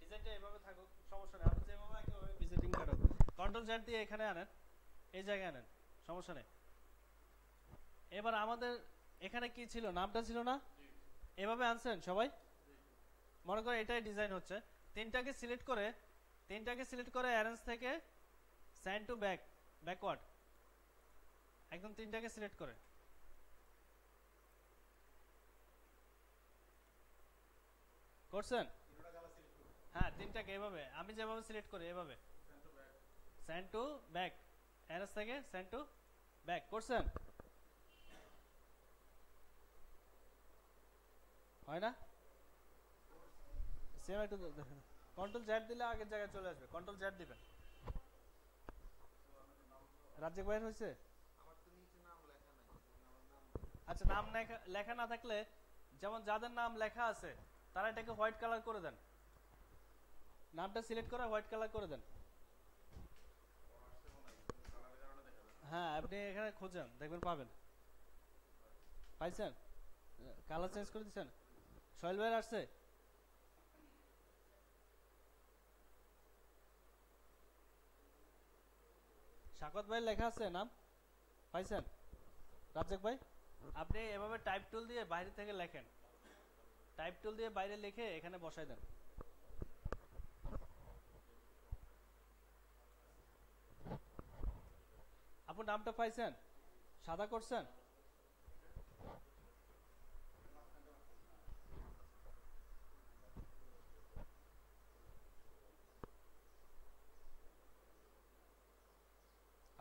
ডিজাইনটা এভাবে থাকুক, সমস্যা নেই, আপনি যেভাবে আঁকে ওইভাবে ভিজিটিং কার্ড হোক। কন্ট্রোল জেড দিয়ে এখানে আনেন, এই জায়গায় আনেন, সমস্যা নেই। এবার আমাদের এখানে কি ছিল, নামটা ছিল না, এভাবে আনছেন সবাই। মনে করেন এটাই ডিজাইন হচ্ছে, তিনটাকে সিলেক্ট করে অ্যারেঞ্জ থেকে সেন্ড টু ব্যাকওয়ার্ড, একদম তিনটাকে সিলেক্ট করে। করছেন? হ্যাঁ, তিনটাকে এভাবে, আমি যেভাবে সিলেক্ট করি এভাবে, সেন্ড টু ব্যাক, অ্যারেঞ্জ থেকে সেন্ড টু ব্যাক। করছেন? হয় না? সেম একটু দেখেন, কন্ট্রোল জেড দিলে আগের জায়গায় চলে আসবে, কন্ট্রোল জেড দিবেন। রাজ্জাক ভাইয়ের হয়েছে? আচ্ছা, নাম লেখা না থাকলে, যেমন যাদের নাম লেখা আছে তারা এটাকে হোয়াইট কালার করে দেন, নামটা সিলেক্ট করে হোয়াইট কালার করে দেন। হ্যাঁ, আপনি এখানে খুঁজেন, দেখবেন পাবেন। পাইছেন? কালার চেঞ্জ করে দিচ্ছেন? সোহেল ভাইয়ের আসছে? শাকত ভাইয়ের লেখা আছে নাম? পাইছেন? রাজ্জাক ভাই, আপনি এভাবে টাইপ টুল দিয়ে বাইরে থেকে লেখেন, টাইপ টুল দিয়ে বাইরে লিখে এখানে বসাই দেন। আপনি নামটা পাইছেন? সাদা করছেন?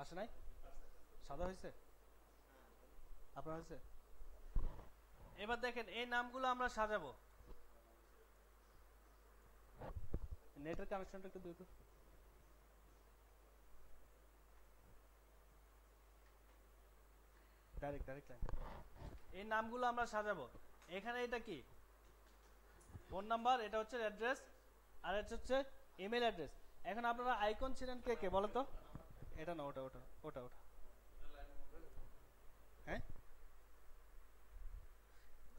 আসে নাই? সাদা হয়েছে? আপনার হয়েছে? এবার দেখেন এই নামগুলো আমরা সাজাবো। নেটের কানেকশনটা একটু দিও তো। Direct line. এই নামগুলো আমরা সাজাবো। এখানে এটা কি? ফোন নাম্বার, এটা হচ্ছে অ্যাড্রেস, আর এটা হচ্ছে ইমেল অ্যাড্রেস। এখন আপনারা আইকন ছিলেন কে কে বলো তো? এটা না, ওটা ওটা ওটা ওটা। হ্যাঁ,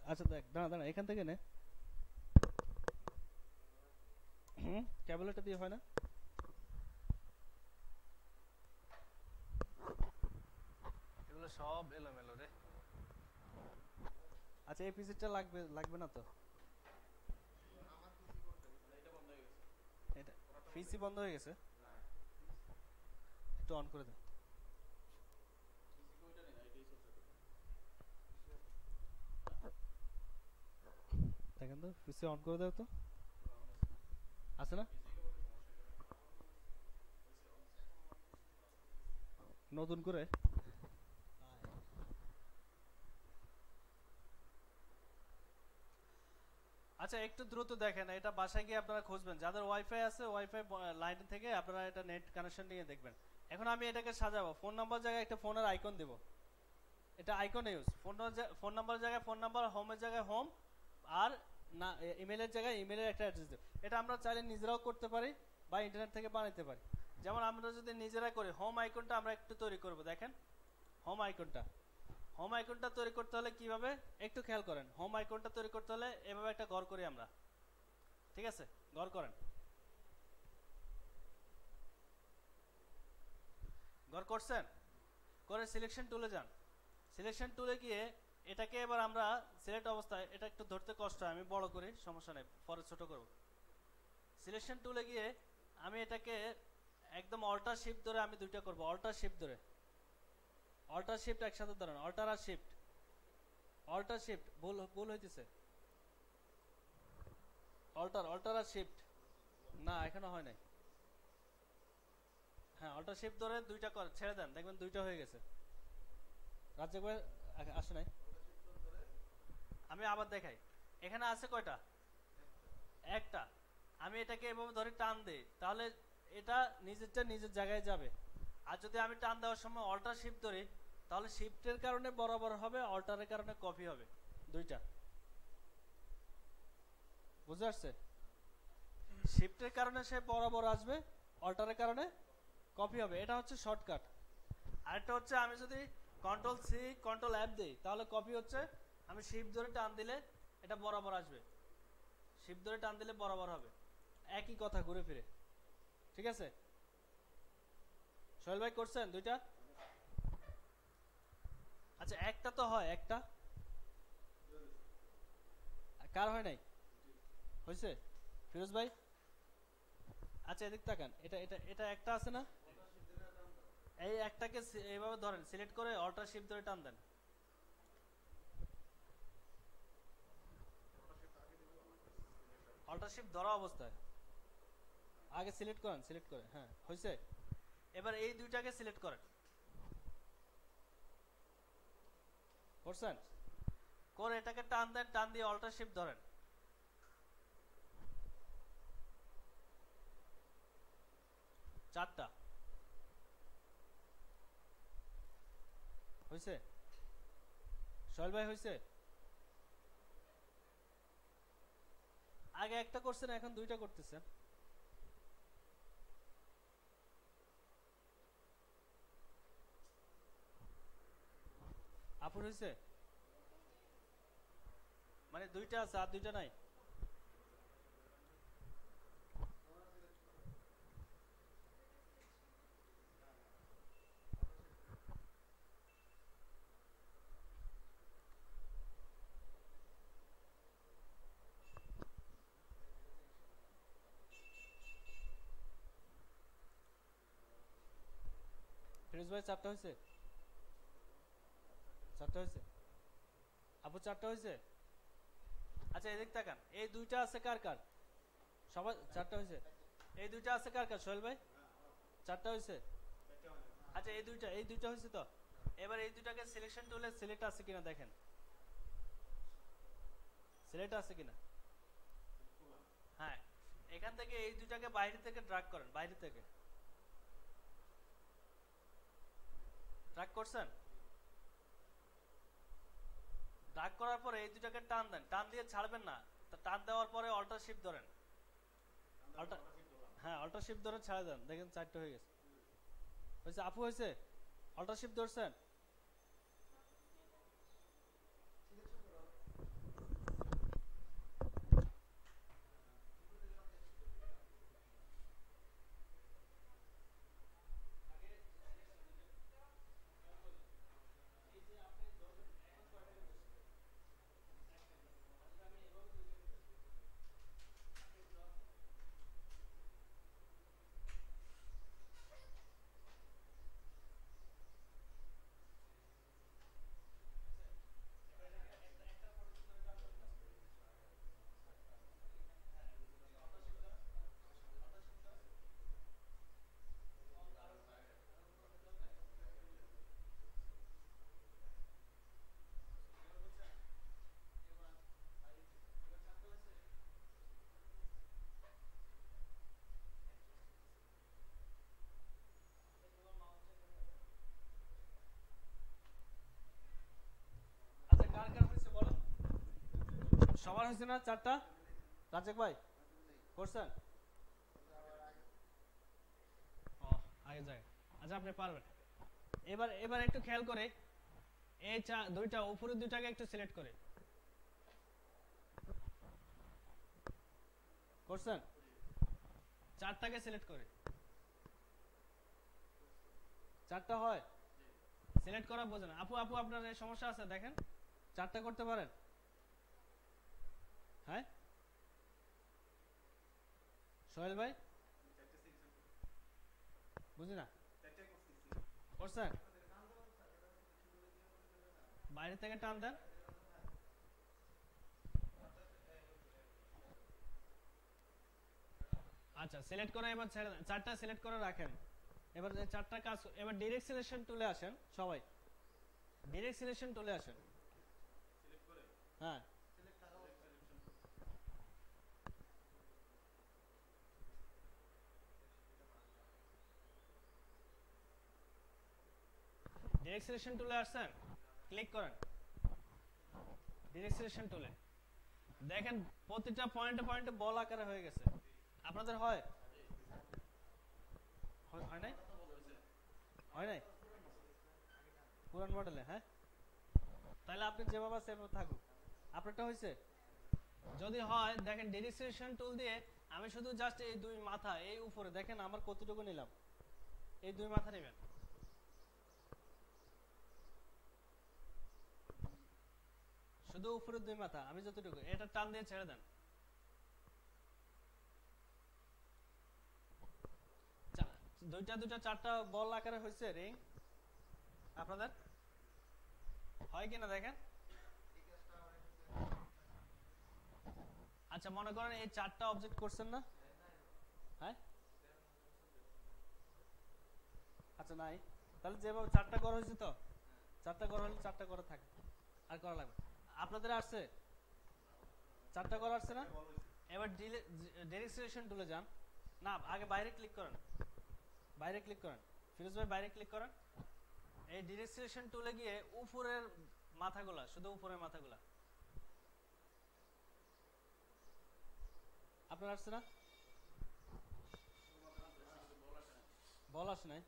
আচ্ছা দেখ, দাঁড়া দাঁড়া, এখান থেকে নে। ক্যাবলেটটা দিয়ে হয় না? এগুলো সব এলোমেলো রে। আচ্ছা, এই পিসিটা লাগবে না তো? এটা পিসি বন্ধ হয়ে গেছে, একটু অন করে দাও। দেখেন তো, পিসি অন করে দাও তো। আছে না? নতুন করে? আচ্ছা, একটু দ্রুত দেখেন, এটা বাসায় গিয়ে আপনারা খুঁজবেন, যাদের ওয়াইফাই আছে ওয়াইফাই লাইন থেকে আপনারা এটা নেট কানেকশন নিয়ে দেখবেন। এখন আমি এটাকে সাজাবো, ফোন নাম্বার জায়গায় একটা ফোনের আইকন দেব, এটা আইকন ইউজ। ফোন নাম্বার জায়গায় ফোন নাম্বার, হোমের জায়গায় হোম, আর না ইমেলের জায়গায় ইমেলের একটা অ্যাড্রেস দেব। এটা আমরা চাইলে নিজেরাও করতে পারি বা ইন্টারনেট থেকে বানাতে পারি। যেমন আমরা যদি নিজেরা করি, হোম আইকনটা আমরা একটু তৈরি করব। দেখেন হোম আইকনটা তৈরি করতে হলে কিভাবে, একটু খেয়াল করেন। হোম আইকনটা তৈরি করতে হলে এভাবে একটা ঘর করি আমরা, ঠিক আছে? ঘর করেন, ঘর করছেন? করে সিলেকশন টুলে যান, সিলেকশন টুলে গিয়ে এটাকে এবার আমরা সিলেক্ট অবস্থায়, এটা একটু ধরতে কষ্ট হয়, আমি বড় করি, সমস্যা নেই, পরে ছোট করব। সিলেকশন টুলে গিয়ে আমি এটাকে একদম অল্টার শিফট ধরে আমি দুইটা করব, অল্টার শিফট ধরে, অল্টার শিফট একসাথে ধরেন, অল্টার আর শিফট, অল্টার শিফট, ভুল হইতেছে, অল্টার আর শিফট, না এখনো হয় নাই। হ্যাঁ, অল্টার শিফট ধরে দুইটা কর, ছেড়ে দেন, দেখবেন দুইটা হয়ে গেছে। রাজ্জাক ভাই আসে নাই? আমি আবার দেখাই, এখানে আছে কয়টা? একটা। আমি এটাকে এভাবে ধরে টান দেই, তাহলে এটা নিজেরটা নিজের জায়গায় যাবে। আর যদি আমি টান দেওয়ার সময় অল্টার শিফট ধরি, তাহলে শিফটের কারণে বরাবর হবে, অল্টারের কারণে কপি হবে, দুইটা। বুঝতে পারছে? শিফটের কারণে সে বরাবর আসবে, অল্টারের কারণে কপি হবে, এটা হচ্ছে শর্টকাট। আরেকটা হচ্ছে, আমি যদি কন্ট্রোল সি কন্ট্রোল এফ দিই, তাহলে কপি হচ্ছে, আমি শিফট ধরে টান দিলে এটা বরাবর আসবে, শিফট ধরে টান দিলে বরাবর হবে। একই কথা ঘুরে ফিরে। ঠিক আছে, সোহেল ভাই করছেন দুইটা? আচ্ছা একটা তো হয়, একটা কার হয় নাই? হয়েছে ফিরোজ ভাই? আচ্ছা এদিক তাকান, এটা এটা এটা একটা আছে না, এই একটাকে এইভাবে ধরেন, সিলেক্ট করে অল্টার শিফট ধরে টান দেন। অল্টার শিফট ধরা অবস্থায় আগে সিলেক্ট করেন, সিলেক্ট করে, হ্যাঁ হয়েছে। এবার এই দুইটাকে সিলেক্ট করেন, করছেন? করে এটাকে টান দেন, টান দিয়ে অল্টার শিফট ধরেন। চারটা হয়েছে? সোহেল ভাই হয়েছে? আগে একটা করছেন, এখন দুইটা করতেছেন। আপুর হয়েছে? মানে দুইটা আছে আর দুইটা নাই? ফিরোজ ভাই চারটা হয়েছে? চারটা হয়েছে? আপু চারটা হয়েছে? আচ্ছা এদিক তাকান, এই দুইটা আছে কার কার? সবার চারটা হয়েছে? এই দুইটা আছে কার কার সোহেল ভাই? চারটা হয়েছে? আচ্ছা এই দুইটা হয়েছে তো। এবার এই দুইটাকে সিলেকশন টুলে সিলেক্ট আছে কিনা দেখেন, সিলেক্ট আছে কিনা। হ্যাঁ, এখান থেকে এই দুইটাকে বাইরে থেকে ড্রাগ করেন, বাইরে থেকে ড্রাগ করছেন। ড্রাগ করার পরে এই দুইটাকে টান দেন, টান দিয়ে ছাড়বেন না। তা টান দেওয়ার পরে অল্টার শিফট ধরেন, অল্টার, হ্যাঁ অল্টার শিফট ধরে ছাড়ে দেন, দেখেন চারটে হয়ে গেছে। হয়েছে আপু হয়েছে? অল্টার শিফট ধরছেন? আচ্ছা কার কার হয়েছে বলেন? সবার হয়েছে না চারটা? রাজেক ভাই করছেন? ও আগে যায়। আচ্ছা আপনি পারবেন। এবার এবার একটু খেয়াল করে, এই দুইটা উপরের দুইটাকে একটু সিলেক্ট করে, করছেন? চারটাকে সিলেক্ট করে, চারটা হয়? সিলেক্ট করা বোঝেন আপু? আপু আপনার এই সমস্যা আছে দেখেন, চারটা করতে পারেন? হ্যাঁ সোহেল ভাই বুঝি না, করছেন? বাইরে থেকে টান দেন। আচ্ছা সিলেক্ট করে এবার ছেড়ে দেন, চারটা সিলেক্ট করে রাখেন। এবার যে চারটা কাজ, এবার ডিরেক্ট সিলেকশন টুলে আসেন সবাই, ডিরেক্ট সিলেকশন টুলে আসেন। হ্যাঁ ডিরেক্ট সিলেকশন টুলে আসছেন, ক্লিক করেন ডিরেক্ট সিলেকশন টুলে, দেখেন প্রতিটা পয়েন্টে পয়েন্টে বল আকারে হয়ে গেছে। আপনাদের হয়? হয় নাই? হয় নাই পুরান মডেলে? হ্যাঁ তাহলে আপনি যেভাবে সেভাবে থাকুন। আপনারটা হয়েছে? যদি হয় দেখেন ডিরেক্ট সিলেকশন টুল দিয়ে আমি শুধু জাস্ট এই দুই মাথা এই উপরে দেখেন আমার কতটুকু নিলাম, এই দুই মাথা নেবেন। শুধু উপরের দুই মাথা আমি যতটুকু, এটা টান দিয়ে ছেড়ে দেন। দুইটা দুইটা চারটা বল আকারে হয়েছে রিং আপনাদের, হয় কিনা দেখেন। আচ্ছা মনে করেন এই চারটা অবজেক্ট করছেন না, হ্যাঁ আচ্ছা নাই, তাহলে যেভাবে চারটা করা হয়েছে তো, চারটা করা হলে চারটা করে থাকে, আর করা লাগবে। আপনাদের আসছে চারটা করা আসছে না? এবার ডিরেকশন টুলে যান, না আগে বাইরে ক্লিক করেন, বাইরে ক্লিক করেন, ফিরোজ ভাই বাইরে ক্লিক করেন। এই ডিরেকশন টুলে গিয়ে উপরের মাথাগুলা, শুধু উপরের মাথাগুলা আপনার আসছে না? বল আসে নাই?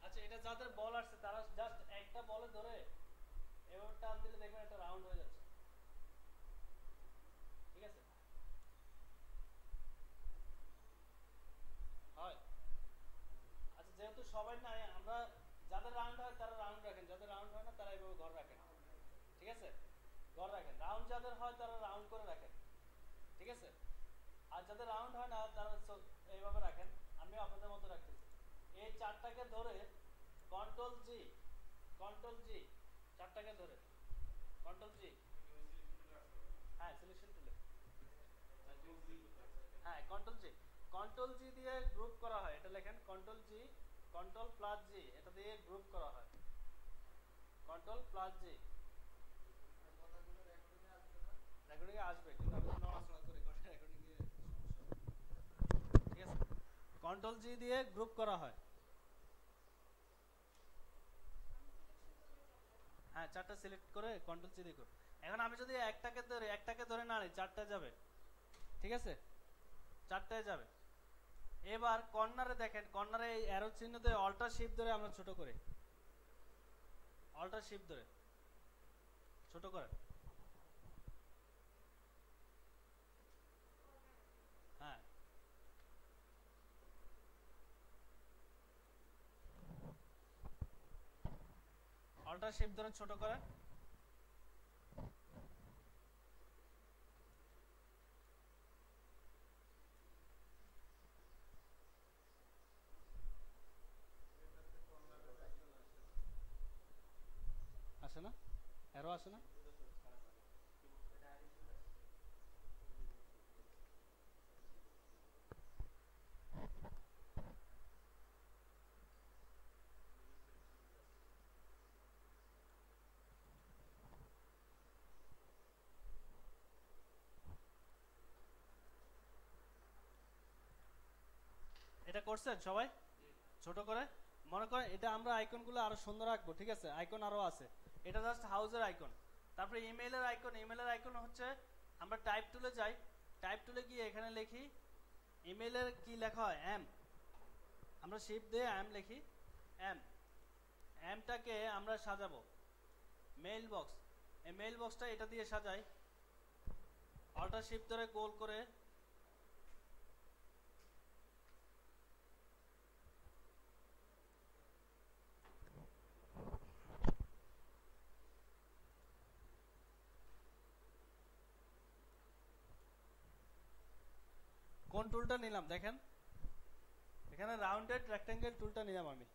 আচ্ছা এটা যাদের বল আসছে তারা জাস্ট একটা বলে ধরে এবার টান দিলে দেখবেন একটা রাউন্ড হয়ে যাচ্ছে, ঠিক আছে? হয়। আচ্ছা যেহেতু সবাই নাই, আমরা যাদের রাউন্ড হয় তারা রাউন্ড রাখেন, যাদের রাউন্ড হয় না তারা এইভাবে ঘর রাখেন, ঠিক আছে? ঘর রাখেন, রাউন্ড যাদের হয় তারা রাউন্ড করে রাখেন, ঠিক আছে? আর যাদের রাউন্ড হয় না তারা এইভাবে রাখেন, আমিও আপনাদের মতো রাখতেছি। এই চারটাকে ধরে কন্ট্রোল জি, কন্ট্রোল জি, চারটাকে ধরে কন্ট্রোল জি, হ্যাঁ সিলেকশন টুলে, হ্যাঁ কন্ট্রোল জি, কন্ট্রোল জি দিয়ে গ্রুপ করা হয়, এটা লেখেন কন্ট্রোল জি, কন্ট্রোল প্লাস জি, এটা দিয়ে গ্রুপ করা হয়, কন্ট্রোল প্লাস জি। রেকর্ডিং এ আসবে কিন্তু আমি নড়াচড়া করি ঘরে, রেকর্ডিং এ সমস্যা, ঠিক আছে? কন্ট্রোল জি দিয়ে গ্রুপ করা হয়, হ্যাঁ চারটা সিলেক্ট করে কন্ট্রোল জি দিয়ে করুন। এখন আমি যদি একটাকে ধরে নাড়ি চারটা যাবে, ঠিক আছে? চারটায় যাবে। এবার কর্নারে দেখেন, কর্নারে এই অ্যারো চিহ্ন দিয়ে অল্টার শিফট ধরে আমরা ছোট করে, অল্টার শিফট ধরে ছোট করে, হ্যাঁ অল্টার শিফট ধরে ছোট করে। আসে না? অ্যারো আসে না? এটা করছেন সবাই ছোট করে? মনে করেন এটা আমরা আইকনগুলো আরো সুন্দর রাখবো, ঠিক আছে? আইকন আরো আছে, এটা জাস্ট হাউজের আইকন। তারপরে ইমেইলের আইকন, ইমেইলের আইকন হচ্ছে আমরা টাইপ টুলে যাই, টাইপ টুলে গিয়ে এখানে লিখি ইমেইলের কি লেখা হয়, এম, আমরা শিফট দিয়ে এম লিখি, এম, এমটাকে আমরা সাজাবো মেইল বক্স, এই মেইল বক্সটা এটা দিয়ে সাজাই, অল্টার শিফট ধরে গোল করে কোন টুলটা নিলাম দেখেন, এখানে রাউন্ডেড রেক্টাঙ্গেল টুলটা নিলাম আমি,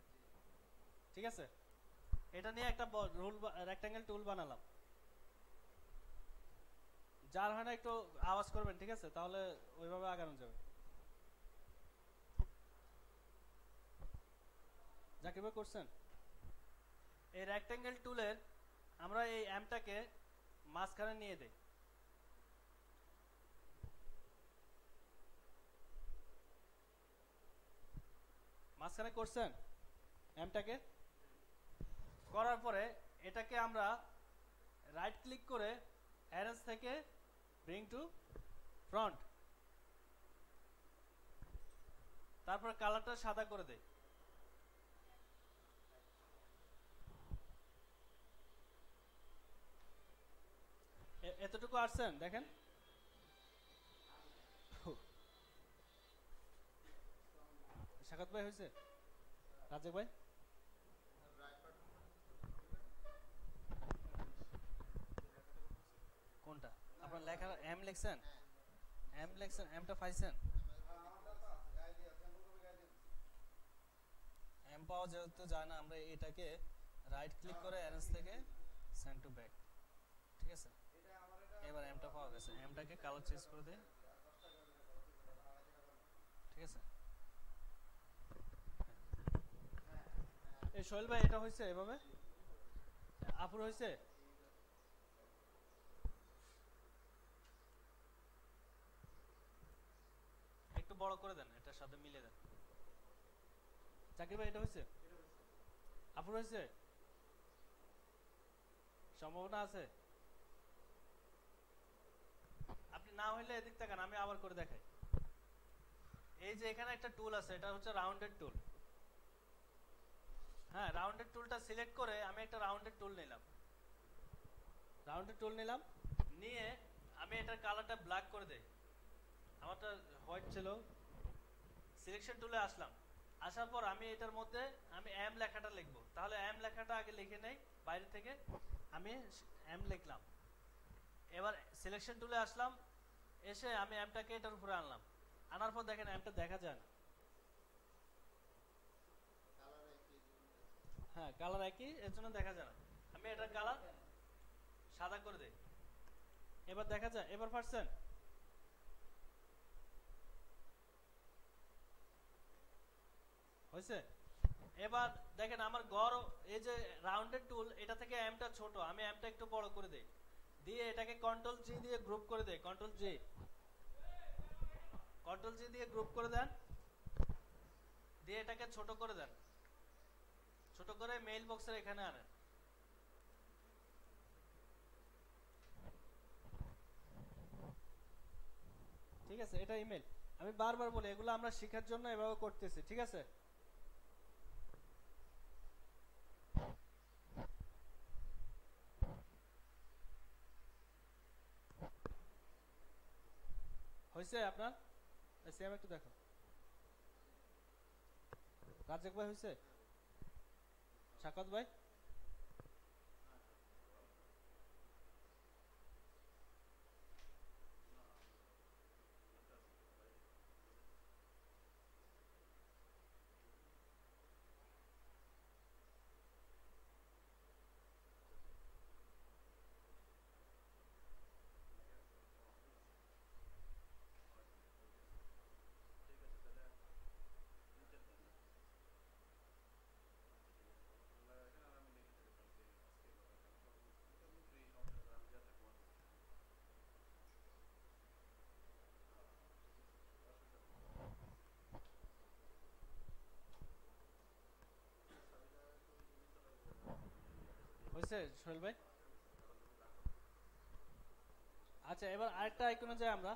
ঠিক আছে? এটা নিয়ে একটা রুল রেক্টাঙ্গেল টুল বানালাম, যার হয় না একটু আওয়াজ করবেন, ঠিক আছে? তাহলে ওইভাবে আগানো যাবে। জাকির ভাই করছেন? এই রেক্ট্যাঙ্গেল টুলের আমরা এই এমটাকে মাঝখানে নিয়ে দেই। মাঝখানে করছেন এমটাকে? করার পরে এটাকে আমরা রাইট ক্লিক করে অ্যারেঞ্জ থেকে ব্রিং টু ফ্রন্ট, তারপর কালারটা সাদা করে দেই। এতটুকু আসছেন দেখেন। সাকাত ভাই হয়েছে? রাজেক ভাই কোনটা আপনার লেখা? এম লিখছেন? এম লিখছেন? এমটা পাইছেন? এম পাওয়া যেহেতু যায় না, আমরা এটাকে রাইট ক্লিক করে অ্যারেঞ্জ থেকে সেন্ড টু ব্যাক, ঠিক আছে? এবার এমটা পাওয়া গেছে, এমটাকে কালার চেঞ্জ করে দেই, ঠিক আছে? এই সোহেল ভাই এটা হয়েছে এভাবে? আপুর হয়েছে? একটু বড় করে দেন, এটার সাথে মিলে দেন। জাকির ভাই এটা হয়েছে? আপুর হয়েছে? সম্ভাবনা আছে? আপনি না হইলে এদিক তাকান, আমি আবার করে দেখাই। এই যে এখানে একটা টুল আছে, এটা হচ্ছে রাউন্ডেড টুল। হ্যাঁ, রাউন্ডেড টুলটা সিলেক্ট করে আমি একটা রাউন্ডেড টুল নিলাম। রাউন্ডেড টুল নিলাম, নিয়ে আমি এটার কালারটা ব্ল্যাক করে দেই। আমারটা হোয়াইট ছিল। সিলেকশন টুলে আসলাম, আসার পর আমি এটার মধ্যে আমি এম লেখাটা লিখবো। তাহলে এম লেখাটা আগে লিখে নেই বাইরে থেকে, আমি এম লিখলাম। এবার সিলেকশন টুলে আসলাম, এসে আমি এমটাকে এটার উপরে আনলাম। আনার পর দেখেন এমটা দেখা যায় না। হ্যাঁ, কালার একই, এর জন্য দেখা যায় না। আমি এটার কালার সাদা করে দেই, এবার দেখা যায়। এবার পারছেন? হয়েছে? এবার দেখেন আমার গড়, এই যে রাউন্ডেড টুল, এটা থেকে এমটা ছোট, আমি এমটা একটু বড় করে দেই, দিয়ে এটাকে কন্ট্রোল জি দিয়ে গ্রুপ করে দেই। কন্ট্রোল জি দিয়ে গ্রুপ করে দেন, দিয়ে এটাকে ছোট করে দেন। ছোট করে মেইল বক্সের এখানে আনেন। ঠিক আছে? এটা ইমেল। আমি বারবার বলি এগুলো আমরা শেখার জন্য এভাবে করতেছি, ঠিক আছে? হয়েছে আপনার? সেম একটু দেখো। রাজেক ভাই হয়েছে? শাকাত ভাই? হয়েছে সোহেল ভাই? আচ্ছা, এবার আরেকটা আইকনে যাই আমরা।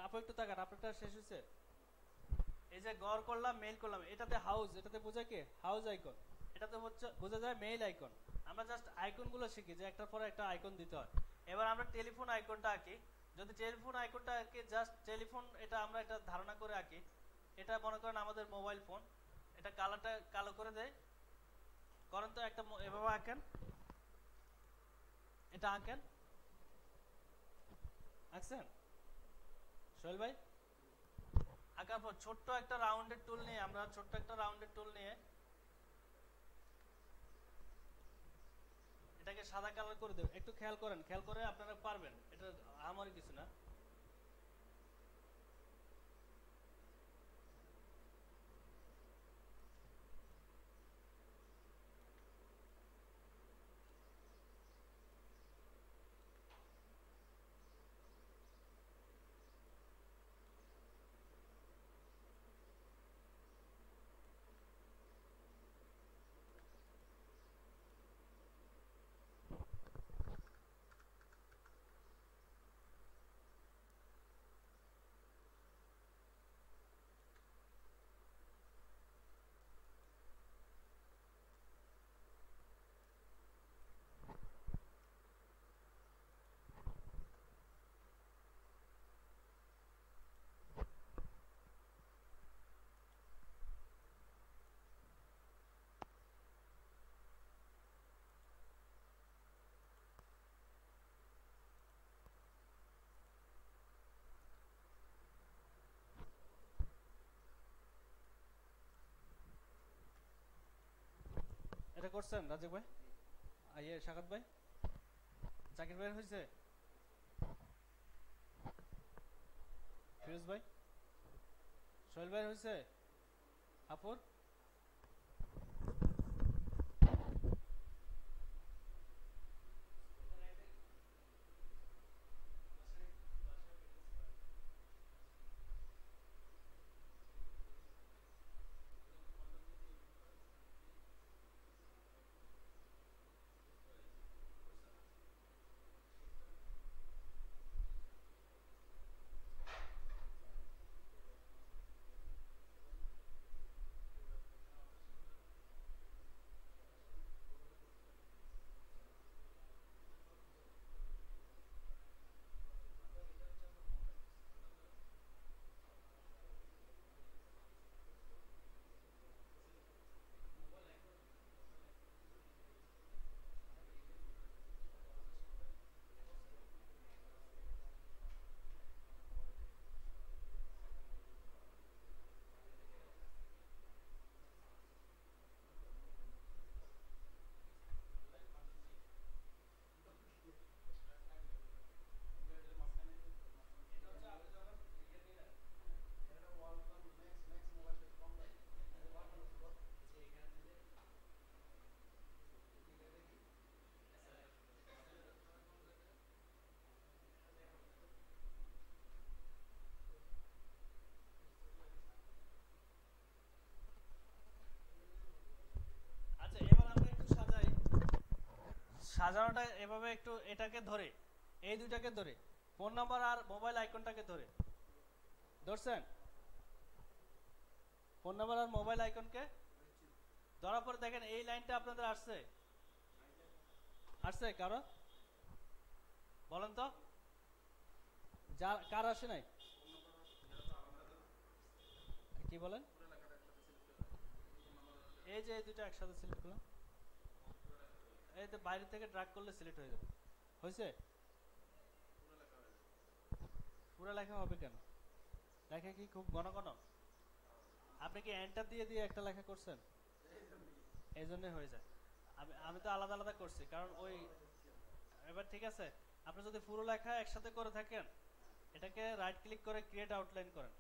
আপু একটু তাকান, আপনারটা শেষ হয়েছে? এই যে গড় করলাম, মেইল করলাম, এটাতে হাউস, এটাতে বোঝা কি হাউস আইকন, এটাতে হচ্ছে বোঝা যায় মেইল আইকন। আমরা জাস্ট আইকনগুলো শিখি যে একটার পরে একটা আইকন দিতে হয়। এবার আমরা টেলিফোন আইকনটা আঁকি। যদি টেলিফোন আইকনটা আঁকি, জাস্ট টেলিফোন, এটা আমরা একটা ধারণা করে আঁকি। এটা মনে করেন আমাদের মোবাইল ফোন, এটা কালারটা কালো করে দেয়। করেন তো একটা এভাবে আঁকেন, এটা আঁকেন। আঁকছেন সোহেল ভাই? আঁকার পর ছোট্ট একটা রাউন্ডের টুল নিয়ে, আমরা ছোট্ট একটা রাউন্ডের টুল নিয়ে এটাকে সাদা কালার করে দেব। একটু খেয়াল করেন, খেয়াল করে আপনারা পারবেন, এটা আমার কিছু না। এটা করছেন রাজীব ভাই, আইয়ে সাকাত ভাই, জাকির ভাই হয়েছে, ফিরোজ ভাই, সোহেল ভাই হয়েছে, আপুর আচ্ছা, এবার আমরা একটু সাজাই। সাজানোটা এভাবে একটু এটাকে ধরে, এই দুইটাকে ধরে, ফোন নাম্বার আর মোবাইল আইকনটাকে ধরে, ধরছেন? ফোন নাম্বার আর মোবাইল আইকনকে ধরার পর দেখেন এই লাইনটা আপনাদের আসছে, আসছে কারো বলেন তো, যার কার আসে নাই, কি বলেন? এই যে এই দুটো একসাথে সিলেক্ট করলাম, এই তো বাইরে থেকে ড্রাগ করলে সিলেক্ট হয়ে যাবে। হয়েছে? পুরো লেখা হবে কেন? লেখা কি খুব ঘন ঘন? আপনি কি এন্টার দিয়ে দিয়ে একটা লেখা করছেন? এই জন্যই হয়ে যায়। আমি আমি তো আলাদা আলাদা করছি, কারণ ওই, এবার ঠিক আছে, আপনি যদি পুরো লেখা একসাথে করে থাকেন, এটাকে রাইট ক্লিক করে ক্রিয়েট আউটলাইন করেন।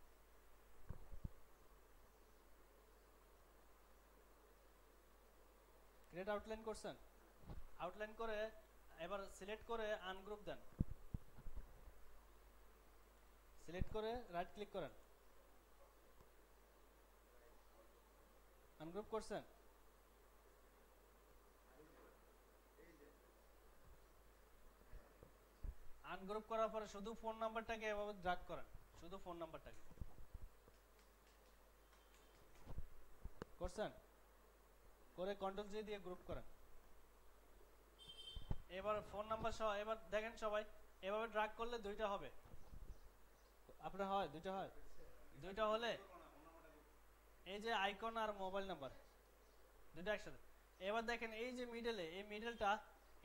ক্রিয়েট আউটলাইন করছেন? আউটলাইন করে এবার সিলেক্ট করে আনগ্রুপ দেন, সিলেক্ট করে রাইট ক্লিক করেন, আনগ্রুপ করছেন? আনগ্রুপ করার পরে শুধু ফোন নাম্বারটাকে এভাবে ড্রাগ করেন, শুধু ফোন নাম্বারটাকে করছেন, করে কন্ট্রোল জি দিয়ে গ্রুপ করেন। এবার ফোন নাম্বার সহ এবার দেখেন সবাই, এভাবে ড্রাগ করলে দুইটা হবে, আপনার হয় দুইটা, হয় দুইটা হলে এই যে আইকন আর মোবাইল নাম্বার দুইটা একসাথে। এবার দেখেন এই যে মিডলে, এই মিডলটা,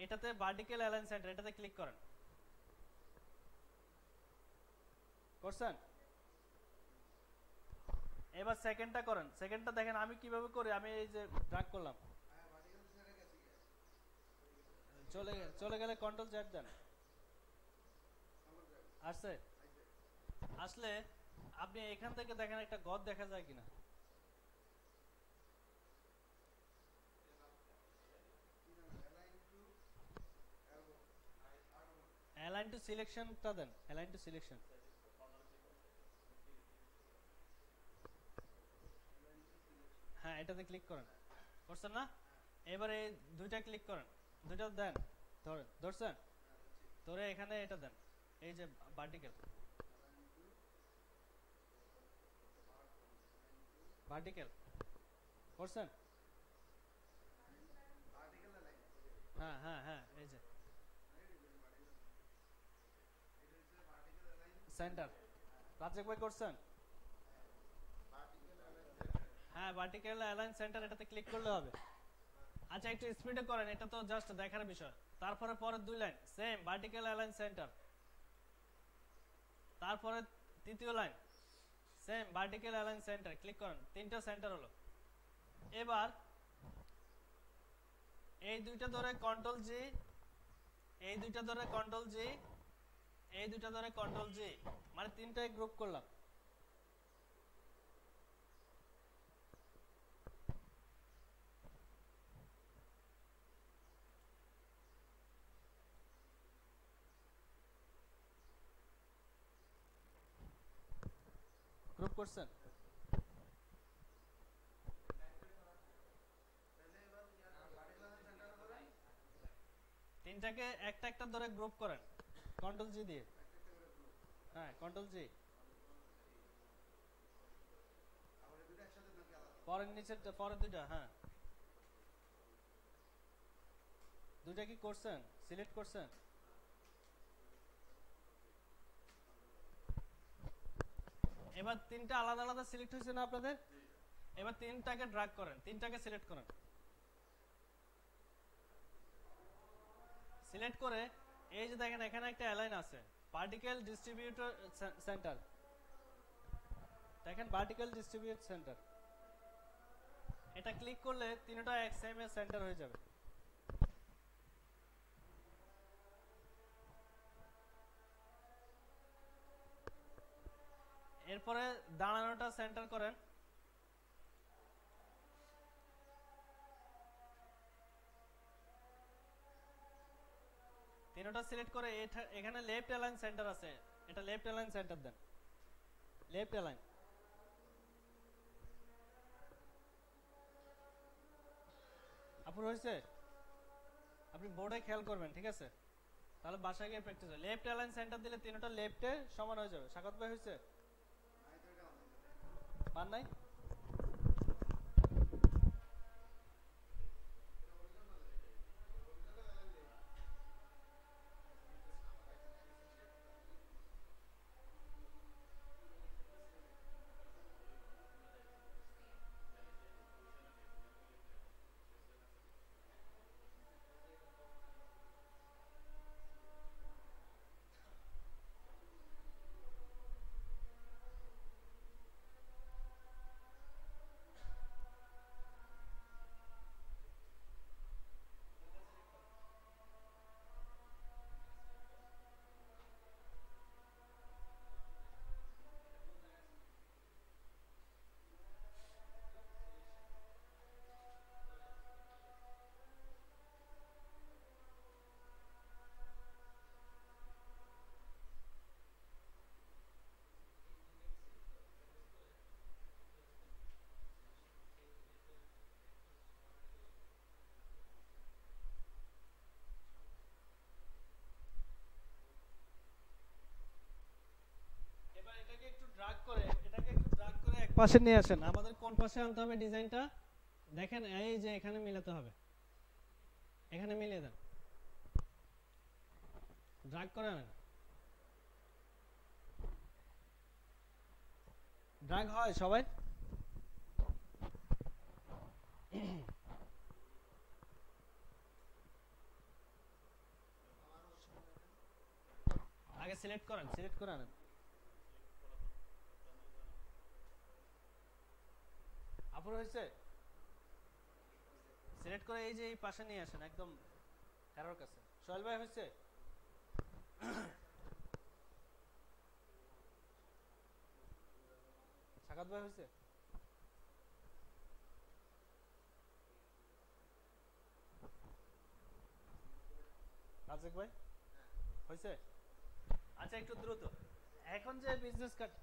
এটাতে ভার্টিক্যাল অ্যালাইন সেন্টার, এটাতে ক্লিক করেন, করছেন? এবার সেকেন্ডটা করেন, সেকেন্ডটা দেখেন আমি কিভাবে করি, আমি এই যে ড্রাগ করলাম, চলে চলে গেলে কন্ট্রোল জ্যাড দেন। আসছে? আসলে আপনি এখান থেকে দেখেন একটা গদ দেখা যায় কিনা। অ্যালাইন টু সিলেকশনটা দেন, অ্যালাইন টু সিলেকশন। হ্যাঁ এটাতে ক্লিক করেন, করছেন না? এবারে দুইটা ক্লিক করেন, দুইটা দেন, ধরছেন? ধরে এখানে এটা দেন, এই যে ভার্টিক্যাল, ভার্টিক্যাল করছেন? হ্যাঁ হ্যাঁ হ্যাঁ, এই যে সেন্টার, রাজ্জাক ভাই করছেন? হ্যাঁ ভার্টিক্যাল অ্যালাইন সেন্টার, এটাতে ক্লিক করলে হবে। আচ্ছা একটু স্পিডে করেন, এটা তো জাস্ট দেখার বিষয়। তারপরে পরের দুই line same vertical align centre, তারপরে তৃতীয় line same vertical align centre, click করেন, তিনটা সেন্টার হলো। এবার এই দুইটা ধরে কন্ট্রোল জি, এই দুইটা ধরে কন্ট্রোল জি, এই দুইটা ধরে কন্ট্রোল জি, মানে তিনটাই গ্রুপ করলাম। গ্রুপ করছেন? তিনটাকে একটা একটা ধরে গ্রুপ করেন কন্ট্রোল জি দিয়ে। হ্যাঁ কন্ট্রোল জি, পরের নিচে পরের দুইটা, হ্যাঁ দুইটা কি করছেন, সিলেক্ট করছেন? এবার তিনটা আলাদা আলাদা সিলেক্ট হয়েছে না আপনাদের? এবার তিনটাকে ড্র্যাগ করেন, তিনটাকে সিলেক্ট করেন, সিলেক্ট করে এই যে দেখেন এখানে একটা অ্যালাইন আছে, পার্টিকেল ডিস্ট্রিবিউটর সেন্টার, দেখেন ভার্টিক্যাল ডিস্ট্রিবিউট সেন্টার, এটা ক্লিক করলে তিনটা এক সেম এর সেন্টার হয়ে যাবে। এরপরে দাঁড়ানোটা সেন্টার করেন, তিনটা সিলেক্ট করে এখানে লেফট অ্যালাইন সেন্টার আছে, এটা লেফট অ্যালাইন সেন্টার দেন, লেফট অ্যালাইন। আপনার হয়েছে? আপনি বোর্ডে খেয়াল করবেন, ঠিক আছে? তাহলে বাসায় গিয়ে প্র্যাকটিস হয়। লেফট অ্যালাইন সেন্টার দিলে তিনটা লেফটে সমান হয়ে যাবে। স্বাগত ভাই হয়েছে? পান নাই? এবার এটাকে একটু ড্রাগ করে, এক পাশে নিয়ে আসেন। আমাদের কোন পাশে আনতে হবে ডিজাইনটা দেখেন, এই যে এখানে মিলাতে হবে, এখানে মিলিয়ে দেন, ড্রাগ করে আনেন। ড্রাগ হয় সবাই? আগে সিলেক্ট করেন, সিলেক্ট করে আনেন। আপনার হয়েছে? সিলেক্ট করে এই যে এই পাশে নিয়ে আসেন একদম। এরর কাছে সোহেল ভাই হয়েছে? সাকাত ভাই হয়েছে? রাজেক ভাই হয়েছে? আচ্ছা একটু দ্রুত। এখন যে বিজনেস কার্ড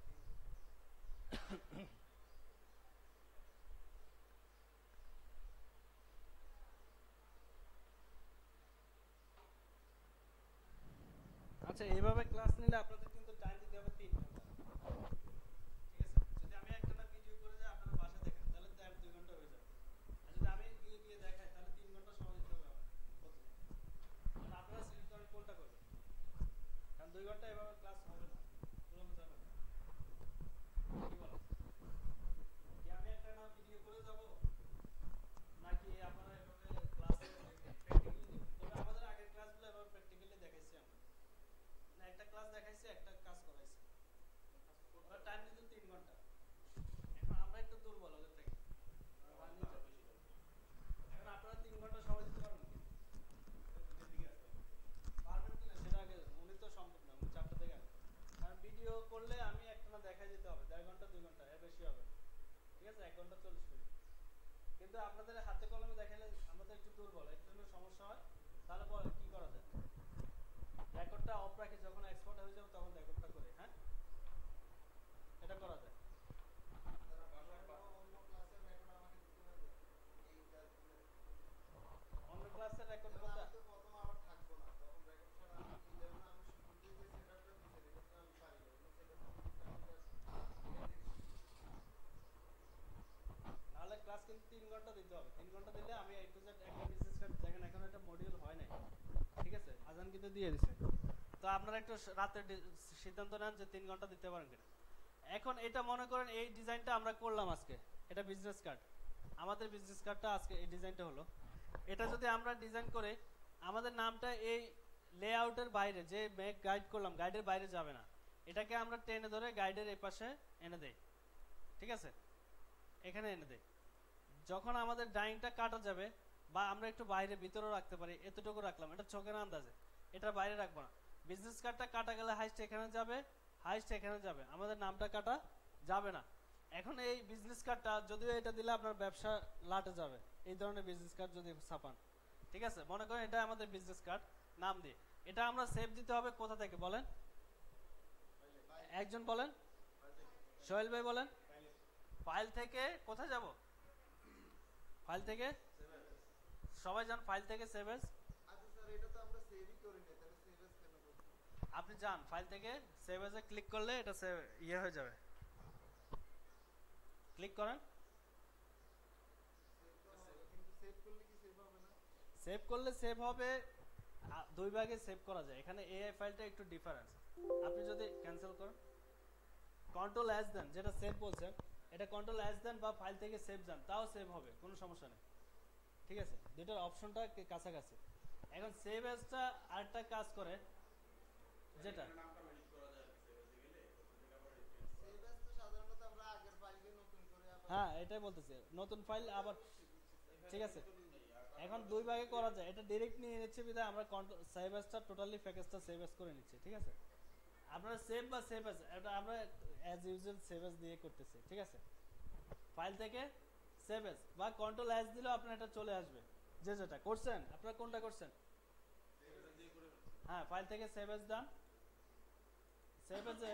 আচ্ছা এইভাবে ক্লাস নিলে আপনাদের কিন্তু টাইম দিতে হবে 3 ঘন্টা। ঠিক আছে, যদি আমি একটা না ভিডিও করে যাই আপনারা বাসা দেখেন তাহলে তো 1-2 ঘন্টা হয়ে যাবে। আর যদি আমি গিয়ে গিয়ে দেখাই তাহলে 3 ঘন্টা সময় দিতে হবে আমার প্রতিদিন। কারণ আপনারা সিলেক্ট করেন কোনটা করবেন, কারণ 2 ঘন্টা এভাবে ক্লাস হবে না, পুরোনো যাবে না। কি বলেন, কি আমি একটা না ভিডিও করে যাব নাকি আপনারা এভাবে ক্লাসে প্র্যাকটিক্যালি নেবেন? তবে আমাদের আগের ক্লাসগুলো এভাবে প্র্যাকটিক্যালি দেখাইছি আমরা, না একটা ক্লাস দেখাইছি একটা কাজ করাইছি, ওরা টাইম দিত 3 ঘন্টা। এখন আমরা একটু দুর্বল ওদের থেকে, এখন আপনারা 3 ঘন্টা সময় দিতে পারবেন কি? পারবেন কিনা সেটা আগে, উনি তো সম্ভব না, উনি 4টা থেকে আসবে। কারণ ভিডিও করলে আমি একটা না দেখাই দিতে হবে 1.5 ঘন্টা 2 ঘন্টা, এর বেশি হবে না। ঠিক আছে, 1 ঘন্টা 40 মিনিট। কিন্তু আপনাদের হাতে কলমে দেখাইলে আমাদের একটু দুর্বল, এর জন্য সমস্যা হয়। তাহলে পরে কি করা যায়, রেকর্ডটা অফ রাখি, যখন এক্সপোর্ট হয়ে যাবে তখন রেকর্ডটা করে, হ্যাঁ এটা করা যায়। অন্য ক্লাসের রেকর্ড করতে নাহলে ক্লাস কিন্তু 3 ঘন্টা দিতে হবে। 3 ঘন্টা দিলে আমি একটু একটা বিজনেস কার্ড দেখেন, এখন একটা মডিউল হয় নাই। ঠিক আছে, আজান কিন্তু দিয়ে দিছে, তো আপনারা একটু রাতে সিদ্ধান্ত নেন যে 3 ঘন্টা দিতে পারেন কিনা। এখন এটা মনে করেন এই ডিজাইনটা আমরা করলাম আজকে, এটা বিজনেস কার্ড, আমাদের বিজনেস কার্ডটা আজকে এই ডিজাইনটা হলো। এটা যদি আমরা ডিজাইন করে আমাদের নামটা এই লেআউটের বাইরে, যে মেক গাইড করলাম গাইডের বাইরে যাবে না, এটাকে আমরা টেনে ধরে গাইডের এই পাশে এনে দেই। ঠিক আছে, এখানে এনে দেই। যখন আমাদের ড্রয়িংটা কাটা যাবে বা আমরা একটু বাইরে ভিতরেও রাখতে পারি, এতটুকু রাখলাম, এটা চোখের আন্দাজে, এটা বাইরে রাখবো না। বিজনেস কার্ডটা কাটা গেলে হাইস্ট এখানে যাবে, হাইস্ট এখানে যাবে, আমাদের নামটা কাটা যাবে না। এখন এই বিজনেস কার্ডটা যদিও এটা দিলে আপনার ব্যবসা লাটে যাবে, এই ধরনের বিজনেস কার্ড যদি ছাপান। ঠিক আছে, মনে করেন এটা আমাদের বিজনেস কার্ড, নাম দিয়ে এটা আমরা সেভ দিতে হবে কোথা থেকে বলেন, একজন বলেন, সোহেল ভাই বলেন। ফাইল থেকে কোথায় যাব, ফাইল থেকে সবাই যান, ফাইল থেকে সেভ এস। আচ্ছা স্যার, এটা তো আমরা সেভই করি না, তাহলে সেভ এস কেন করব? আপনি যান ফাইল থেকে সেভ এসে ক্লিক করলে এটা সেভ ইয়ে হয়ে যাবে, ক্লিক করেন। সেভ তো হবে, কিন্তু সেভ করলে কি সেভ হবে না? সেভ করলে সেভ হবে, দুই ভাগে সেভ করা যায়। এখানে এআই ফাইলটা একটু ডিফারেন্স, আপনি যদি ক্যান্সেল করেন কন্ট্রোল এস দেন, যেটা সেভ বলছেন এটা কন্ট্রোল এস দেন বা ফাইল থেকে সেভ যান, তাও সেভ হবে, কোনো সমস্যা নেই। ঠিক আছে, দুটোর অপশনটা কাছাকাছি। এখন সেভ এসটা আরেকটা কাজ করে, যেটা সেভ এস তো সাধারণত আমরা আগের ফাইলকে নতুন করে আবার হ্যাঁ এটাই বলতেছে, নতুন ফাইল আবার। ঠিক আছে, এখন দুই ভাগে করা যায়, এটা ডাইরেক্ট নিয়ে নিচ্ছে বিধায় আমরা কন্ট্রোল সেভ এসটা টোটালি প্যাকেজটা সেভ এস করে নিচ্ছি। ঠিক আছে, আপনারা সেভ বা সেভ এস এটা আমরা অ্যাজ ইউজুয়াল সেভ এস দিয়ে করতেছি। ঠিক আছে, ফাইল থেকে সেভ এস বা কন্ট্রোল এস দিলেও আপনার এটা চলে আসবে, যে যেটা করছেন আপনারা কোনটা করছেন। হ্যাঁ, ফাইল থেকে সেভ এস দেন, সেভ এসে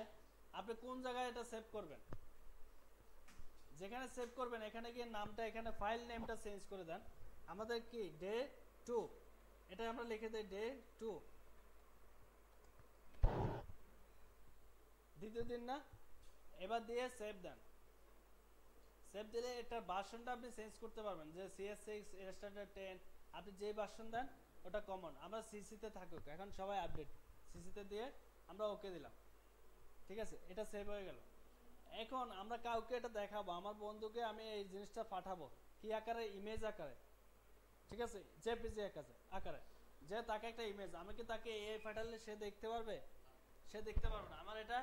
আপনি কোন জায়গায় এটা সেভ করবেন, যেখানে সেভ করবেন এখানে গিয়ে নামটা, এখানে ফাইল নেমটা চেঞ্জ করে দেন। আমাদের কি ডে 2, এটা আমরা লিখে দেই ডে 2, দ্বিতীয় দিন না। এবার দিয়ে সেভ দেন, সেভ দিলে এটা ভার্সনটা আপনি চেঞ্জ করতে পারবেন, যে CS6 স্ট্যান্ডার্ড 10 আপনি যে ভার্সন দেন ওটা কমন, আমরা সিসিতে থাকুক, এখন সবাই আপডেট সিসিতে দিয়ে আমরা ওকে দিলাম। ঠিক আছে, এটা সেভ হয়ে গেল। এখন আমরা কাউকে এটা দেখাবো, আমার বন্ধুকে আমি এই জিনিসটা পাঠাবো কি আকারে, ইমেজ আকারে। ঠিক আছে, জেপিজি আকারে, যে তাকে একটা ইমেজ, আমি কি তাকে এআই পাঠালে সে দেখতে পারবে, সে দেখতে পারবে না। আমার এটা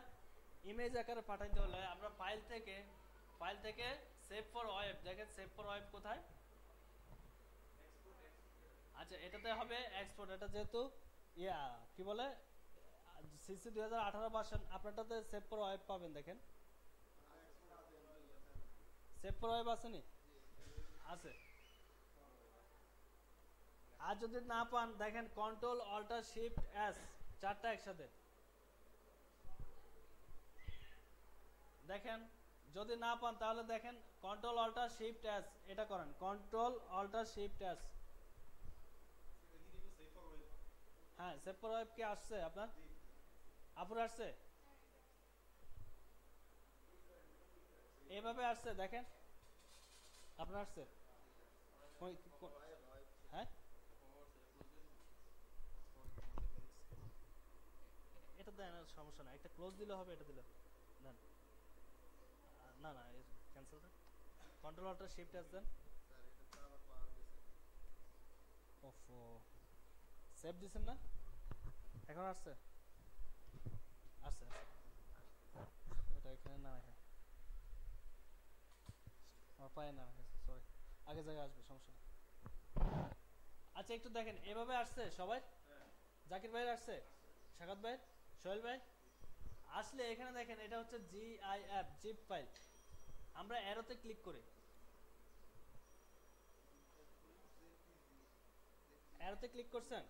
ইমেজ আকারে পাঠাইতে হলে আমরা ফাইল থেকে সেভ ফর ওয়েব, দেখেন সেভ ফর ওয়েব কোথায়, আচ্ছা এটাতে হবে এক্সপোর্ট, এটা যেহেতু ইয়া কি বলে সিসি 2018 ভার্সন, আপনারটাতে সেভ ফর ওয়েব পাবেন। দেখেন সেভ ফর ওয়েব আছে নি? আছে। আর যদি না পান দেখেন কন্ট্রোল অল্টার শিফট এস, চারটা একসাথে দেখেন। যদি না পান তাহলে দেখেন কন্ট্রোল অল্টার শিফট এস, এটা করেন কন্ট্রোল অল্টার শিফট এস। হ্যাঁ সেভ ফর ওয়েব কি আসছে আপনার? আপুর আসছে? এভাবে আসছে দেখেন, আপনার আসছে? হ্যাঁ এটা দেন, সমস্যা না, একটা ক্লোজ দিলে হবে, এটা দিলে দেন। না না ক্যান্সেল দেন, কন্ট্রোল অল্টার শিফট এস দেন। ওফো, সেভ দিছেন না? এখন আসছে? আসছে এটা এখানে না রাখে, আমার পায়ে না রাখে, সরি, আগে জায়গায় আসবে, সমস্যা নেই। আচ্ছা একটু দেখেন এভাবে আসছে সবাই? জাকির ভাইয়ের আসছে, সাকাত ভাই, সোহেল ভাই আসলে এখানে দেখেন এটা হচ্ছে জিআইএফ জিপ ফাইল। আমরা অ্যারোতে ক্লিক করি, অ্যারোতে ক্লিক করছেন?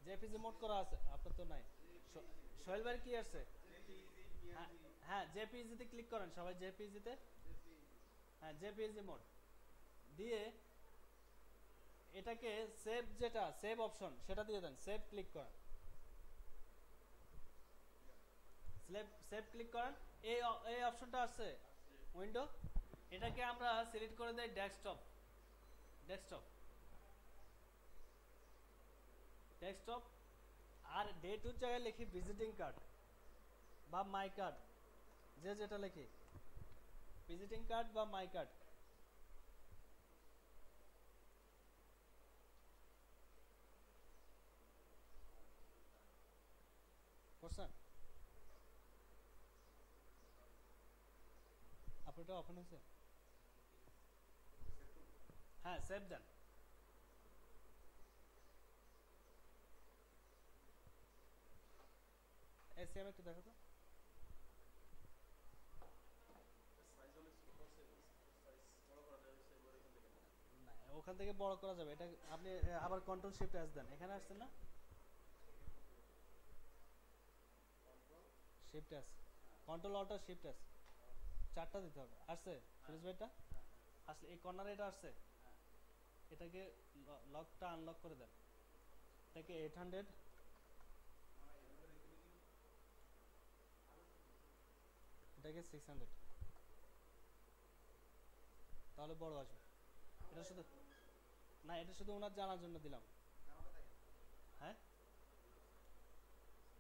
জেপিজি মোড করা আছে, আপনার তো নাই। সোহেল ভাইয়ের কি আসছে? হ্যাঁ হ্যাঁ জেপিজিতে ক্লিক করেন সবাই, জেপিজিতে, হ্যাঁ জেপিজি মোড দিয়ে এটাকে সেভ, যেটা সেভ অপশন সেটা দিয়ে দেন, সেভ ক্লিক করেন, সেভ ক্লিক করেন। এই এই অপশনটা আসছে উইন্ডো, এটাকে আমরা সিলেক্ট করে দেই ডেস্কটপ, ডেস্কটপ, ডেস্কটপ। আর ডে টুর জায়গায় লিখি ভিজিটিং কার্ড বা মাই কার্ড, যে যেটা লিখি, ভিজিটিং কার্ড বা মাই কার্ড। করছেন? আপনারটা ওপেন হয়েছে? হ্যাঁ সেভ দেন। এই সেভ একটু দেখো তো। না ওখান থেকে বড় করা যাবে, এটা আপনি আবার কন্ট্রোল শিফট এস দেন, এখানে আসছেন না? Shift S, control alt shift S, চারটা দিতে হবে। আসছে ফিরোজ ভাইটা? আসলে এই কর্নারে এটা আসছে, এটাকে লকটা আনলক করে দেন, এটাকে 800, এটাকে 600, তাহলে বড় আসবে। এটা শুধু না, এটা শুধু ওনার জানার জন্য দিলাম। হ্যাঁ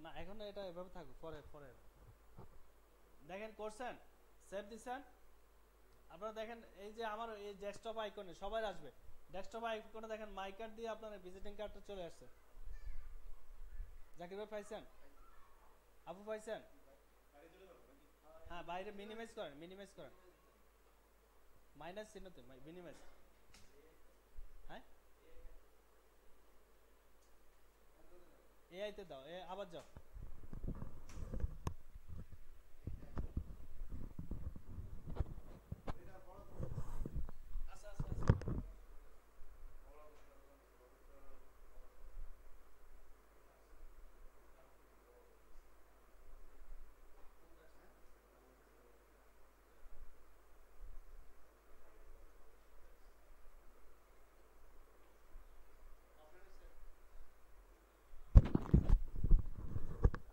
না এখন এটা এভাবে থাকুক, পরে পরে দেখেন করছেন, সেভ দিছেন। আপনারা দেখেন এই যে আমার এই ডেস্কটপ আইকনে সবাই আসবে, ডেস্কটপ আইকনে দেখেন মাই কার্ড দিয়ে আপনার ভিজিটিং কার্ডটা চলে আসছে। জাকির ভাই পাইছেন? আপু পাইছেন? হ্যাঁ বাইরে মিনিমাইজ করেন, মিনিমাইজ করেন, মাইনাস চিহ্নতে মিনিমাইজ। হ্যাঁ এআইতে দাও, আবার যাও। আচ্ছা আচ্ছা আচ্ছা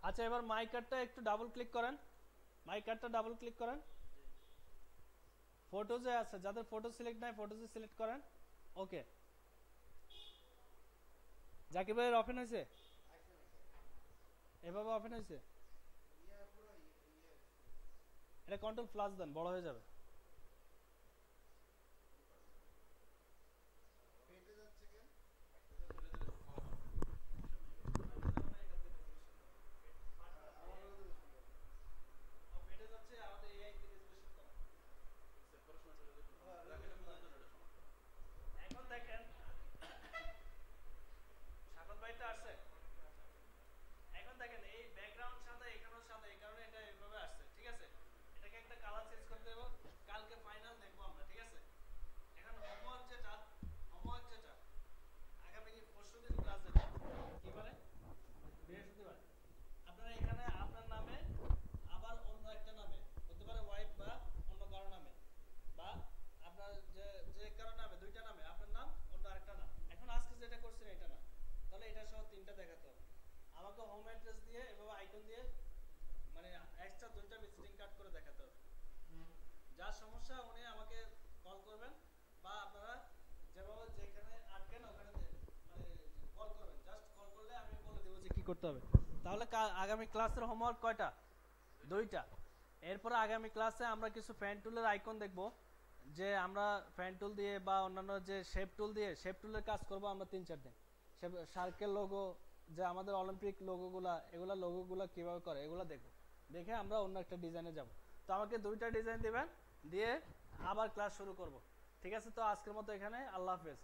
আচ্ছা এবার মাই কার্ডটা একটু ডাবল ক্লিক করেন, মাই কার্ডটা ডাবল ক্লিক করেন। ফটোজে আছে, যাদের ফটো সিলেক্ট নাই ফটোজে সিলেক্ট করেন। ওকে জাকির ভাইয়ের ওপেন হয়েছে? এভাবে ওপেন হয়েছে? এটা কন্ট্রোল প্লাস দেন, বড় হয়ে যাবে। ফেটে যাচ্ছে, আমাদের এআই তে রেজুলেশন করা। এখন দেখেন এই ব্যাকগ্রাউন্ড সাদা এখানেও সাদা, এই কারণে এটা এইভাবে আসছে। ঠিক আছে, এটাকে একটা কালার চেঞ্জ করতে হবে, কালকে ফাইনাল দেখবো আমরা। ঠিক আছে, এখন হোমওয়ার্ক যেটা আগামী পরশুদিন ক্লাস যেটা কি পারে, বৃহস্পতিবার, আপনারা এখানে আপনার নামে আবার অন্য একটা নামে হতে পারে, ওয়াইফ বা অন্য কারো নামে, বা আপনার যে কারো নামে, দুইটা নামে, আপনার নাম অন্য আরেকটা নাম। এখন আজকে যেটা করছেন এটা না, তাহলে এটা সহ তিনটা দেখাতে হবে। আমাকে হোম অ্যাড্রেস দিয়ে এভাবে আইকন দিয়ে মানে এক্সট্রা দুইটা ভিজিটিং কার্ড করে দেখাতে হবে। যার সমস্যা উনি আমাকে কল করবেন, বা আপনারা যেভাবে যেখানে আটকেন ওখানে মানে কল করবেন। জাস্ট কল করলে আমি বলে দেবো যে কি করতে হবে। তাহলে আগামী ক্লাসের হোমওয়ার্ক কয়টা? দুইটা। এরপরে আগামী ক্লাসে আমরা কিছু ফ্যান টুলের আইকন দেখব, যে আমরা ফ্যান টুল দিয়ে বা অন্যান্য যে শেপ টুল দিয়ে শেপ টুলের কাজ করব আমরা 3-4 দিন। সার্কেল লোগো, যে আমাদের অলিম্পিক লোগোগুলা, এগুলা লোগোগুলা কিভাবে করে এগুলা দেখব, দেখে আমরা অন্য একটা ডিজাইনে যাব। তো আমাকে দুইটা ডিজাইন দিবেন, দিয়ে আবার ক্লাস শুরু করব। ঠিক আছে, তো আজকের মতো এখানে, আল্লাহ হাফেজ।